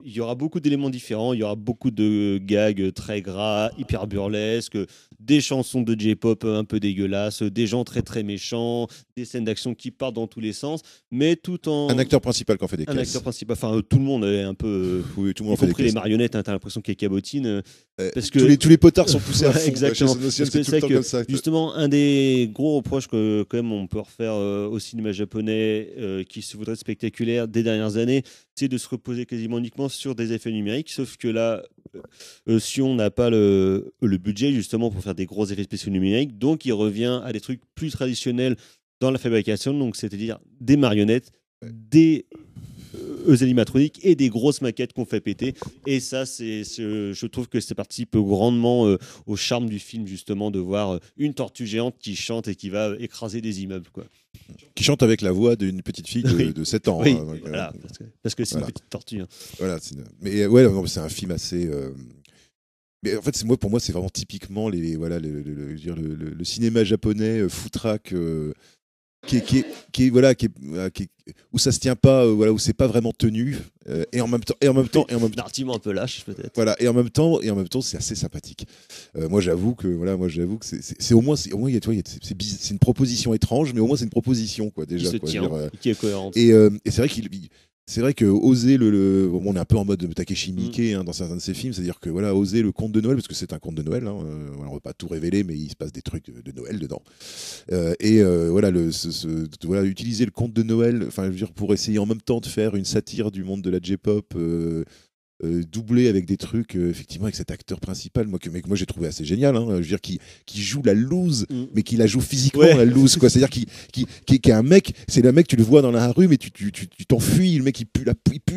Il y aura beaucoup d'éléments différents, il y aura beaucoup de gags très gras, hyper burlesques, des chansons de J-pop un peu dégueulasses, des gens très très méchants, des scènes d'action qui partent dans tous les sens, mais tout en... Un acteur principal qui en fait des caisses. Un acteur principal, enfin tout le monde est un peu... Oui, tout le monde y compris les marionnettes, hein, t'as l'impression qu'il y a cabotine. Parce que... tous les potards sont poussés à fond. Exactement. Parce que c'est tout le temps comme ça. Justement, un des gros reproches que quand même on peut refaire au cinéma japonais qui se voudrait spectaculaire des dernières années, c'est de se reposer quasiment uniquement sur des effets numériques, sauf que là, si on n'a pas le budget justement pour faire des gros effets spéciaux numériques, donc il revient à des trucs plus traditionnels dans la fabrication, donc c'est-à-dire des marionnettes, des animatroniques et des grosses maquettes qu'on fait péter. Et ça, je trouve que ça participe grandement au charme du film, justement, de voir une tortue géante qui chante et qui va écraser des immeubles, quoi. Qui chante avec la voix d'une petite fille de 7 ans. Oui, hein, donc, voilà, parce que c'est une petite tortue. Hein. Voilà, mais ouais, non, c'est un film assez... Mais en fait, pour moi, c'est vraiment typiquement le cinéma japonais foutraque où ça se tient pas, où c'est pas vraiment tenu, et en même temps, narrativement un peu lâche peut-être. Voilà, et en même temps, c'est assez sympathique. Moi, j'avoue que c'est au moins, c'est une proposition étrange, mais au moins c'est une proposition quoi déjà. Qui se tient, qui est cohérente. Et c'est vrai c'est vrai que oser on est un peu en mode Takeshi Miike dans certains de ses films, c'est-à-dire que oser le conte de Noël, parce que c'est un conte de Noël, on ne va pas tout révéler, mais il se passe des trucs de Noël dedans. Utiliser le conte de Noël, enfin, je veux dire, pour essayer en même temps de faire une satire du monde de la J-pop, doublé avec des trucs, effectivement, avec cet acteur principal, moi j'ai trouvé assez génial, je veux dire, qui joue la loose, mais qui la joue physiquement, la loose, quoi. C'est-à-dire qui est un mec, c'est le mec, tu le vois dans la rue, mais tu t'enfuis, le mec il pue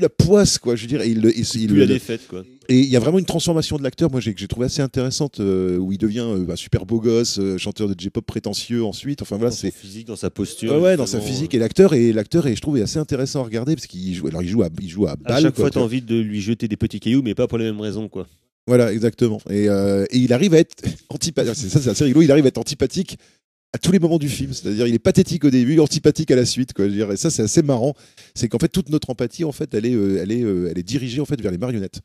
la poisse, quoi, je veux dire, et il pue la défaite, quoi. Et il y a vraiment une transformation de l'acteur, moi, que j'ai trouvé assez intéressante, où il devient super beau gosse, chanteur de J-pop prétentieux ensuite. Enfin voilà, c'est physique, dans sa posture. Ouais, dans sa physique. Et l'acteur est, je trouve, est assez intéressant à regarder parce qu'il joue. Alors il joue à balle. À chaque fois, t'as envie de lui jeter des petits cailloux, mais pas pour les mêmes raisons, quoi. Voilà, exactement. Et il arrive à être antipathique. C'est assez rigolo. Il arrive à être antipathique à tous les moments du film, c'est-à-dire il est pathétique au début, antipathique à la suite, quoi. Je veux dire, et ça c'est assez marrant. C'est qu'en fait toute notre empathie, en fait, elle est dirigée en fait vers les marionnettes.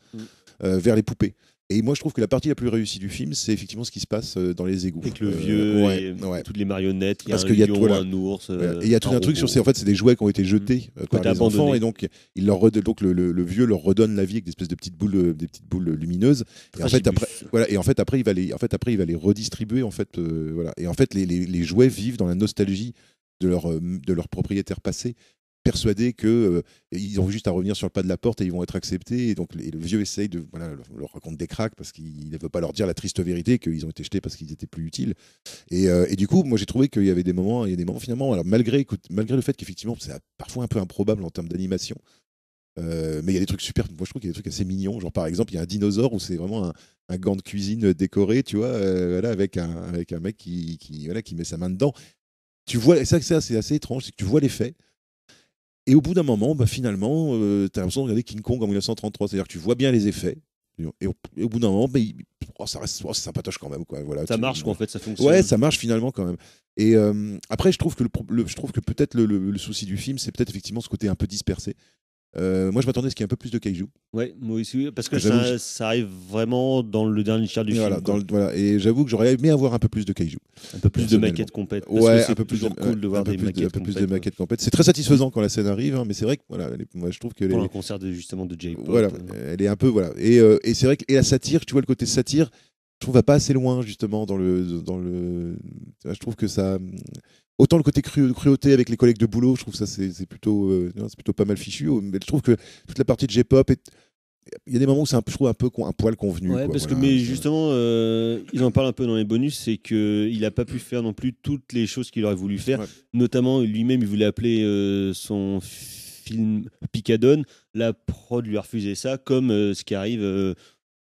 Vers les poupées. Et moi, je trouve que la partie la plus réussie du film, c'est effectivement ce qui se passe dans les égouts. Avec le vieux, et toutes les marionnettes, il y a un lion, un ours. Et il y a tout un truc sur en fait, c'est des jouets qui ont été jetés par les enfants, et donc le vieux leur redonne la vie avec des espèces de petites boules lumineuses. Et en fait, après, il va les redistribuer, en fait, voilà. Et en fait, les jouets vivent dans la nostalgie de leur propriétaire passé, persuadés qu'ils ont juste à revenir sur le pas de la porte et ils vont être acceptés. Et donc le vieux essaye leur raconte des cracks parce qu'il ne veut pas leur dire la triste vérité qu'ils ont été jetés parce qu'ils étaient plus utiles. Et du coup, moi j'ai trouvé qu'il y avait des moments finalement, alors malgré le fait qu'effectivement c'est parfois un peu improbable en termes d'animation, mais il y a des trucs super. Moi je trouve qu'il y a des trucs assez mignons. Genre par exemple, il y a un dinosaure où c'est vraiment un gant de cuisine décoré, tu vois, avec un mec qui met sa main dedans. Tu vois, et ça c'est assez étrange, c'est que tu vois l'effet. Et au bout d'un moment, finalement, tu as l'impression de regarder King Kong en 1933. C'est-à-dire que tu vois bien les effets. Et au bout d'un moment, ça reste sympatoche quand même, quoi. Voilà, ça marche, quoi, en fait, ça fonctionne. Ouais, ça marche finalement quand même. Et après, je trouve que peut-être le souci du film, c'est peut-être effectivement ce côté un peu dispersé. Moi, je m'attendais à ce qu'il y ait un peu plus de kaiju. Ouais, moi aussi, parce que ça arrive vraiment dans le dernier tiers du film. Voilà, et j'avoue que j'aurais aimé avoir un peu plus de kaiju. Un peu plus de maquettes complètes. Ouais, un peu plus cool de voir des maquettes complètes. Plus de maquettes complètes. C'est très satisfaisant quand la scène arrive, mais c'est vrai que moi je trouve que pour un concert justement de J-pop. Voilà, elle est un peu voilà. Et c'est vrai que la satire, tu vois le côté satire, je trouve va pas assez loin justement dans le. Je trouve que ça. Autant le côté cruauté avec les collègues de boulot, je trouve ça c'est plutôt pas mal fichu. Mais je trouve que toute la partie de J-pop il y a des moments où c'est je trouve un poil convenu. Ouais, quoi, parce voilà. que mais justement, ils en parlent un peu dans les bonus, c'est que il a pas pu faire non plus toutes les choses qu'il aurait voulu faire. Ouais. Notamment, lui-même, il voulait appeler son film Picadone. La prod lui a refusé ça, comme ce qui arrive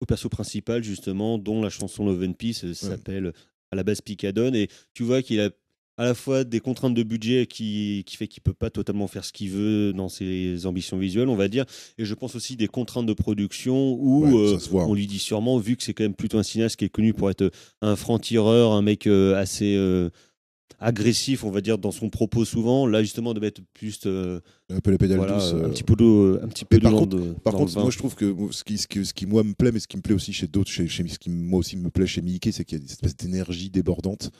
au perso principal justement, dont la chanson Love and Peace s'appelle à la base Picadone. Et tu vois qu'il a à la fois des contraintes de budget qui fait qu'il peut pas totalement faire ce qu'il veut dans ses ambitions visuelles, on va dire, et je pense aussi des contraintes de production où ça se voit, on lui dit sûrement, vu que c'est quand même plutôt un cinéaste qui est connu pour être un franc-tireur, un mec assez agressif, on va dire, dans son propos souvent, là justement de mettre plus un peu les pédales douces, un petit peu d'eau, par dans contre, le vin. moi je trouve que ce qui moi me plaît, mais ce qui me plaît aussi chez d'autres, ce qui moi aussi me plaît chez Mickey, c'est qu'il y a cette espèce d'énergie débordante,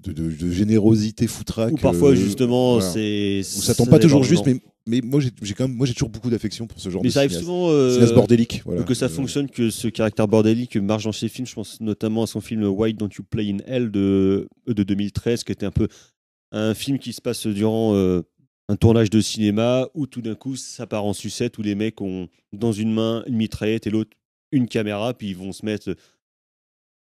de générosité foutraque. Ou parfois justement voilà. c'est où ça tombe pas toujours juste, mais moi j'ai toujours beaucoup d'affection pour ce genre mais de ça arrive cinéaste. souvent Cinéaste bordélique, voilà. que ça fonctionne, que ce caractère bordélique marche dans ses films. Je pense notamment à son film Why Don't You Play in Hell de 2013, qui était un peu un film qui se passe durant un tournage de cinéma où tout d'un coup ça part en sucette, où les mecs ont dans une main une mitraillette et l'autre une caméra, puis ils vont se mettre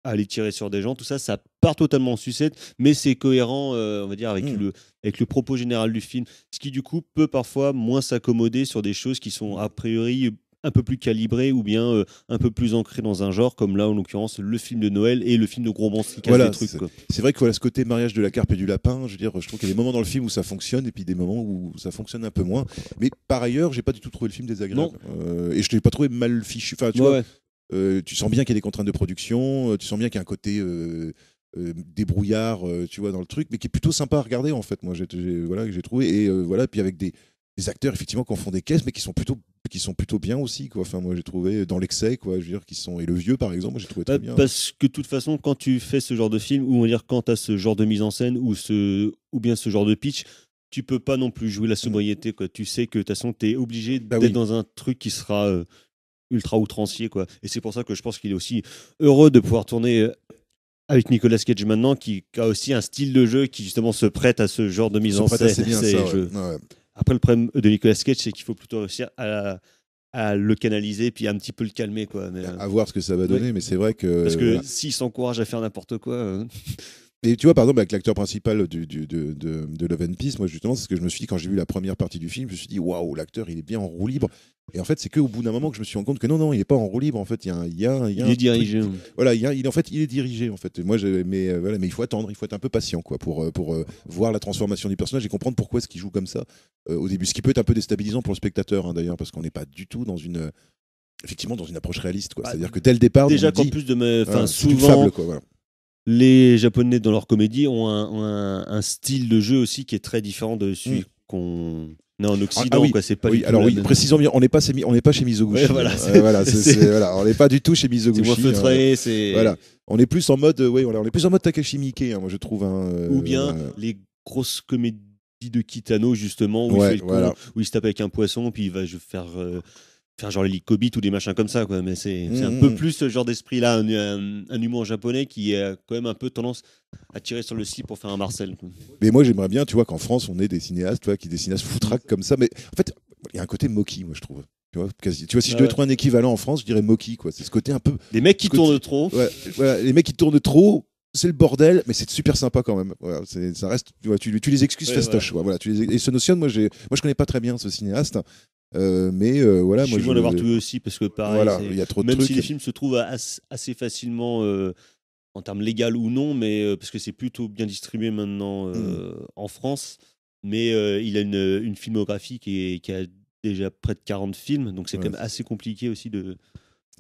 à aller tirer sur des gens. Tout ça, ça part totalement en sucette, mais c'est cohérent, on va dire, avec le propos général du film. Ce qui, du coup, peut parfois moins s'accommoder sur des choses qui sont a priori un peu plus calibrées ou bien un peu plus ancrées dans un genre, comme là, en l'occurrence, le film de Noël et le film de gros monstres qui cassent des trucs. C'est vrai que voilà, ce côté mariage de la carpe et du lapin, je veux dire, je trouve qu'il y a des moments dans le film où ça fonctionne et puis des moments où ça fonctionne un peu moins. Mais par ailleurs, j'ai pas du tout trouvé le film désagréable. Et je l'ai pas trouvé mal fichu. Enfin, tu vois. Tu sens bien qu'il y a des contraintes de production, tu sens bien qu'il y a un côté débrouillard, tu vois, dans le truc, mais qui est plutôt sympa à regarder en fait. Moi, que j'ai trouvé, et voilà, puis avec des acteurs effectivement qui en font des caisses, mais qui sont plutôt bien aussi, quoi. Enfin, moi, j'ai trouvé dans l'excès, quoi. Je veux dire, et le vieux, par exemple, moi, j'ai trouvé très bien. Parce que de toute façon, quand tu fais ce genre de film, ou on va dire quand tu as ce genre de mise en scène ou bien ce genre de pitch, tu peux pas non plus jouer la sobriété, quoi. Tu sais que de toute façon, tu es obligé d'être dans un truc qui sera ultra outrancier, quoi. Et c'est pour ça que je pense qu'il est aussi heureux de pouvoir tourner avec Nicolas Cage maintenant, qui a aussi un style de jeu qui justement se prête à ce genre de mise en scène. Après, le problème de Nicolas Cage, c'est qu'il faut plutôt réussir à le canaliser puis un petit peu le calmer, quoi. Mais, à voir ce que ça va donner, mais c'est vrai que parce que s'il s'encourage à faire n'importe quoi. Et tu vois, par exemple, avec l'acteur principal de Love and Peace, moi justement, c'est ce que je me suis dit quand j'ai vu la première partie du film. Je me suis dit, waouh, l'acteur, il est bien en roue libre. Et en fait, c'est qu'au bout d'un moment que je me suis rendu compte que non, il n'est pas en roue libre. En fait, il est dirigé. Voilà, il est dirigé. En fait, moi, mais il faut attendre, il faut être un peu patient, quoi, pour voir la transformation du personnage et comprendre pourquoi est-ce qu'il joue comme ça au début. Ce qui peut être un peu déstabilisant pour le spectateur, hein, d'ailleurs, parce qu'on n'est pas du tout dans une approche réaliste, quoi. C'est-à-dire que dès le départ, déjà qu'en plus souvent. Fable, quoi, voilà. Les Japonais, dans leur comédie, ont un style de jeu aussi qui est très différent de celui qu'on a en Occident. Quoi. C'est pas précisons bien, on n'est pas chez Mizoguchi. Voilà, on n'est pas du tout chez Mizoguchi. C'est moins feutré. Voilà. On est plus en mode, Takashi Miike, hein, moi je trouve. Ou bien les grosses comédies de Kitano, justement, où il se tape avec un poisson, puis il va faire genre les Likobit ou des machins comme ça, quoi. Mais c'est un peu plus ce genre d'esprit-là, un humour japonais qui a quand même un peu tendance à tirer sur le slip pour faire un Marcel, quoi. Mais moi j'aimerais bien, tu vois, qu'en France on ait des cinéastes, des cinéastes foutraques comme ça. Mais en fait, il y a un côté moquis, moi je trouve. Tu vois, si je devais trouver un équivalent en France, je dirais moquis, quoi. C'est ce côté un peu. Des mecs qui tournent trop. Ouais, voilà, les mecs qui tournent trop. C'est le bordel, mais c'est super sympa quand même. Voilà, ça reste. Tu les excuses fastoche. Voilà. Et ce notion, moi je connais pas très bien ce cinéaste. Mais voilà, je suis loin d'avoir tout aussi, parce que pareil, il y a trop de même trucs. si les films se trouvent assez facilement en termes légal ou non, mais parce que c'est plutôt bien distribué maintenant en France, mais il a une filmographie qui a déjà près de 40 films, donc c'est quand même assez compliqué aussi de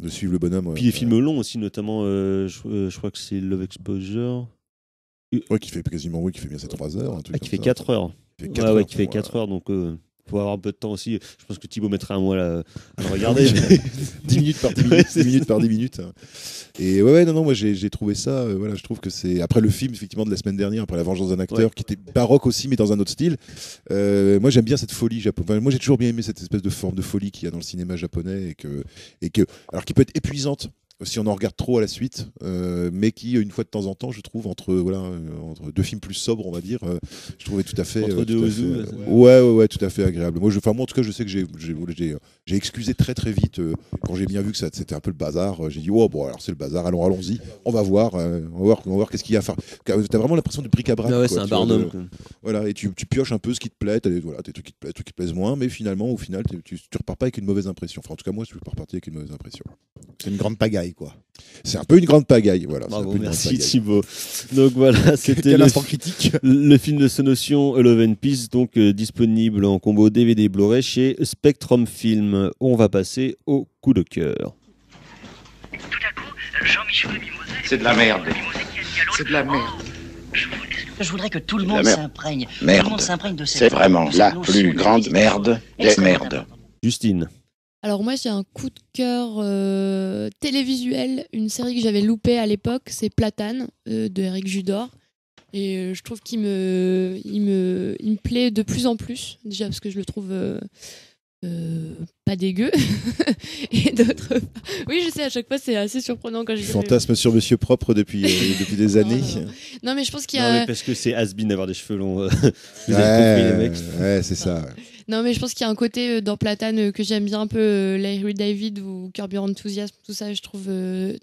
suivre le bonhomme. Puis les films longs aussi, notamment je crois que c'est Love Exposure. Qui fait bien 7-3 heures. Qui fait 4 heures. Qui fait 4 heures, donc faut avoir un peu de temps aussi. Je pense que Thibaut mettra un mois à le regarder. 10 minutes par 10 minutes, 10 minutes par 10 minutes. Et moi j'ai trouvé ça, je trouve que c'est... Après le film, effectivement, de la semaine dernière, après La Vengeance d'un acteur, qui était baroque aussi, mais dans un autre style. Moi j'aime bien cette folie japonaise. Enfin, moi j'ai toujours bien aimé cette espèce de forme de folie qu'il y a dans le cinéma japonais, et que alors qui peut être épuisante si on en regarde trop à la suite, mais qui, une fois de temps en temps, je trouve, entre deux films plus sobres, on va dire, je trouvais tout à fait... Entre deux ouzous. Ouais, tout à fait agréable. Moi, en tout cas, je sais que j'ai excusé très très vite, quand j'ai bien vu que c'était un peu le bazar, j'ai dit, oh bon, alors c'est le bazar, allons-y, on va voir qu'est-ce qu'il y a à faire. T'as vraiment l'impression de bric-à-brac. Ah ouais, c'est un Barnum. Voilà, et tu pioches un peu ce qui te plaît, t'as des trucs qui te plaisent, des trucs qui te plaisent moins, mais finalement, au final, tu repars pas avec une mauvaise impression. Enfin, en tout cas, moi, je suis pas reparti avec une mauvaise impression. C'est une grande pagaille, quoi. C'est un peu une grande pagaille, voilà. Bravo, merci Thibaut. Donc voilà, c'était critique. Le film de Sonotion, A Love and Peace, donc disponible en combo DVD Blu-ray chez Spectrum Film. On va passer au coup de cœur. Tout à coup, Jean-Michel Mimosé... C'est de la merde. C'est de la merde. Je voudrais que tout le monde s'imprègne. Merde. Tout le monde s'imprègne de cette... C'est vraiment la plus grande merde des merdes. Justine. Alors moi j'ai un coup de cœur télévisuel, une série que j'avais loupée à l'époque, c'est Platane de Eric Judor. Et je trouve qu'il me plaît de plus en plus, déjà parce que je le trouve pas dégueu. Et d'autre part... Oui, je sais, à chaque fois c'est assez surprenant quand j'ai... Fantasme sur Monsieur Propre depuis des années. Non, mais je pense qu'il y a... Non, mais parce que c'est has-been d'avoir des cheveux longs. Vous avez compris, les mecs. Ouais, c'est ça. Ouais. Non, mais je pense qu'il y a un côté dans Platane que j'aime bien, un peu Larry David ou Curb Your Enthusiasm, tout ça, je trouve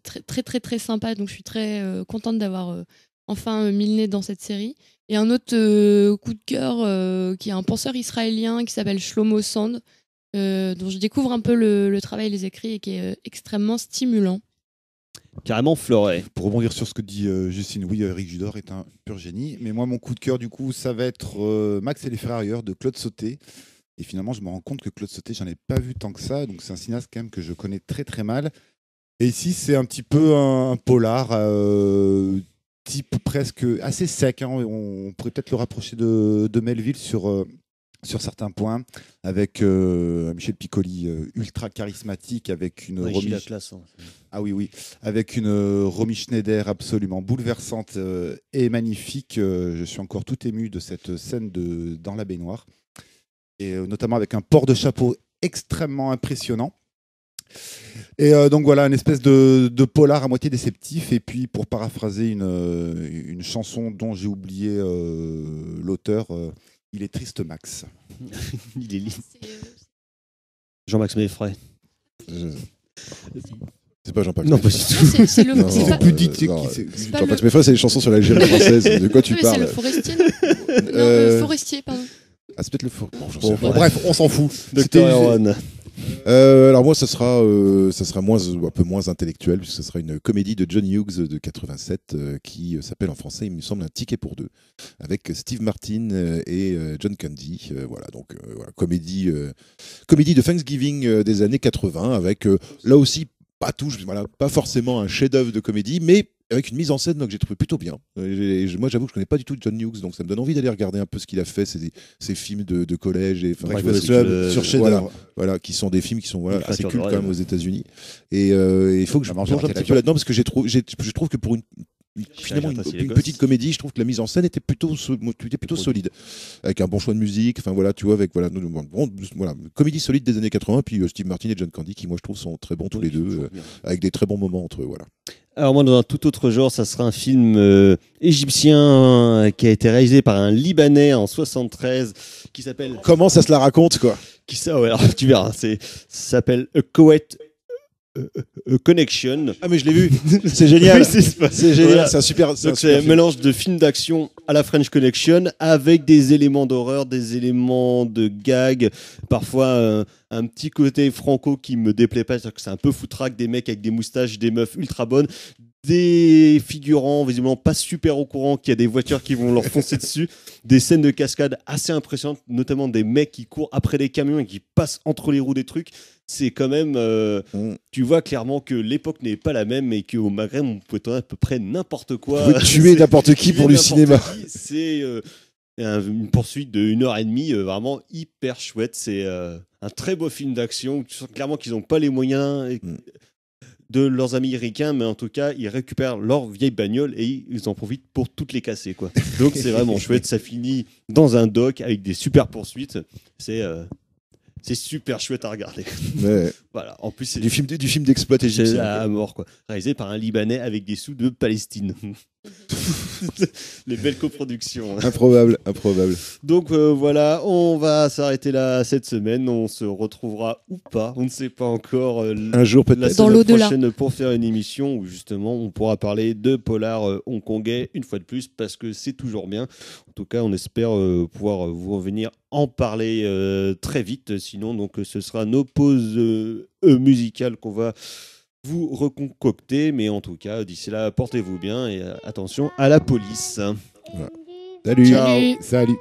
très, très, très, très sympa. Donc je suis très contente d'avoir enfin mis le nez dans cette série. Et un autre coup de cœur qui est un penseur israélien qui s'appelle Shlomo Sand, dont je découvre un peu le travail et les écrits et qui est extrêmement stimulant. Carrément Fleuret. Pour rebondir sur ce que dit Justine, oui, Eric Judor est un pur génie. Mais moi, mon coup de cœur, du coup, ça va être Max et les frères ailleurs de Claude Sauté. Et finalement, je me rends compte que Claude Sauté, j'en ai pas vu tant que ça. Donc, c'est un cinéaste quand même que je connais très très mal. Et ici, c'est un petit peu un polar type presque assez sec. Hein. On pourrait peut-être le rapprocher de Melville sur certains points, avec Michel Piccoli ultra charismatique, avec une Romy... la classe, hein. Ah oui, avec une Romy Schneider absolument bouleversante et magnifique. Je suis encore tout ému de cette scène dans la baignoire, et notamment avec un port de chapeau extrêmement impressionnant. Et donc voilà, une espèce de polar à moitié déceptif. Et puis, pour paraphraser une chanson dont j'ai oublié l'auteur, il est triste Max. Il est libre. Jean-Max Méfray. C'est pas Jean-Paul. Non, pas du tout. C'est le... C'est plus dit. Jean-Paul Méfray, c'est les chansons sur l'Algérie française. De quoi tu parles? C'est le Forestier. Non, Forestier, pardon. Ah, c'est peut-être le faux. Bon, bref, on s'en fout. Docteur Erwan. Alors moi, ça sera un peu moins intellectuel, puisque ce sera une comédie de John Hughes de 87 qui s'appelle en français, il me semble, Un ticket pour deux, avec Steve Martin et John Candy. Voilà, donc comédie de Thanksgiving des années 80, avec là aussi pas forcément un chef-d'œuvre de comédie, mais avec une mise en scène que j'ai trouvé plutôt bien. Moi, j'avoue que je connais pas du tout John Hughes, donc ça me donne envie d'aller regarder un peu ce qu'il a fait, ces films de collège et sur chef-d'œuvre. Voilà, qui sont des films qui sont assez cultes quand même aux États-Unis. Et il faut que je plonge un petit peu là-dedans, parce que je trouve que pour finalement une petite comédie, je trouve que la mise en scène était plutôt solide, avec un bon choix de musique, enfin voilà, tu vois, avec comédie solide des années 80, puis Steve Martin et John Candy qui, moi, je trouve, sont très bons tous les deux, avec des très bons moments entre eux, voilà. Alors moi, dans un tout autre genre, ça sera un film égyptien qui a été réalisé par un Libanais en 73, qui s'appelle... Comment ça se la raconte, quoi? Ouais, alors tu verras, ça s'appelle A Koweït Connection. Ah mais je l'ai vu, c'est génial. Oui, c'est génial, voilà. C'est un mélange de film d'action à la French Connection avec des éléments d'horreur, des éléments de gag, parfois un petit côté franco qui me déplaît pas, c'est-à-dire que c'est un peu foutraque, des mecs avec des moustaches, des meufs ultra bonnes, des figurants visiblement pas super au courant qu'il y a des voitures qui vont leur foncer dessus, des scènes de cascade assez impressionnantes, notamment des mecs qui courent après les camions et qui passent entre les roues des trucs. C'est quand même, tu vois clairement que l'époque n'est pas la même et qu'au Maghreb on peut tourner à peu près n'importe quoi. On peut tuer n'importe qui pour du cinéma. C'est une poursuite de 1h30 vraiment hyper chouette. C'est un très beau film d'action. Tu sens clairement qu'ils n'ont pas les moyens de leurs amis américains, mais en tout cas ils récupèrent leur vieille bagnole et ils en profitent pour toutes les casser, quoi. Donc c'est vraiment chouette. Ça finit dans un dock avec des super poursuites. C'est super chouette à regarder. Ouais. Voilà. En plus, c'est du film d'exploit égyptien. à mort, quoi. Réalisé par un Libanais avec des sous de Palestine. Les belles coproductions. Improbable. Donc voilà, on va s'arrêter là cette semaine. On se retrouvera ou pas, on ne sait pas encore. Un jour peut-être. La Dans semaine l'au-delà. prochaine pour faire une émission où justement on pourra parler de polar hongkongais une fois de plus parce que c'est toujours bien. En tout cas, on espère pouvoir vous revenir en parler très vite. Sinon, donc ce sera nos pauses musicales qu'on va vous reconcocter, mais en tout cas, d'ici là, portez-vous bien et attention à la police. Voilà. Salut. Salut. Salut.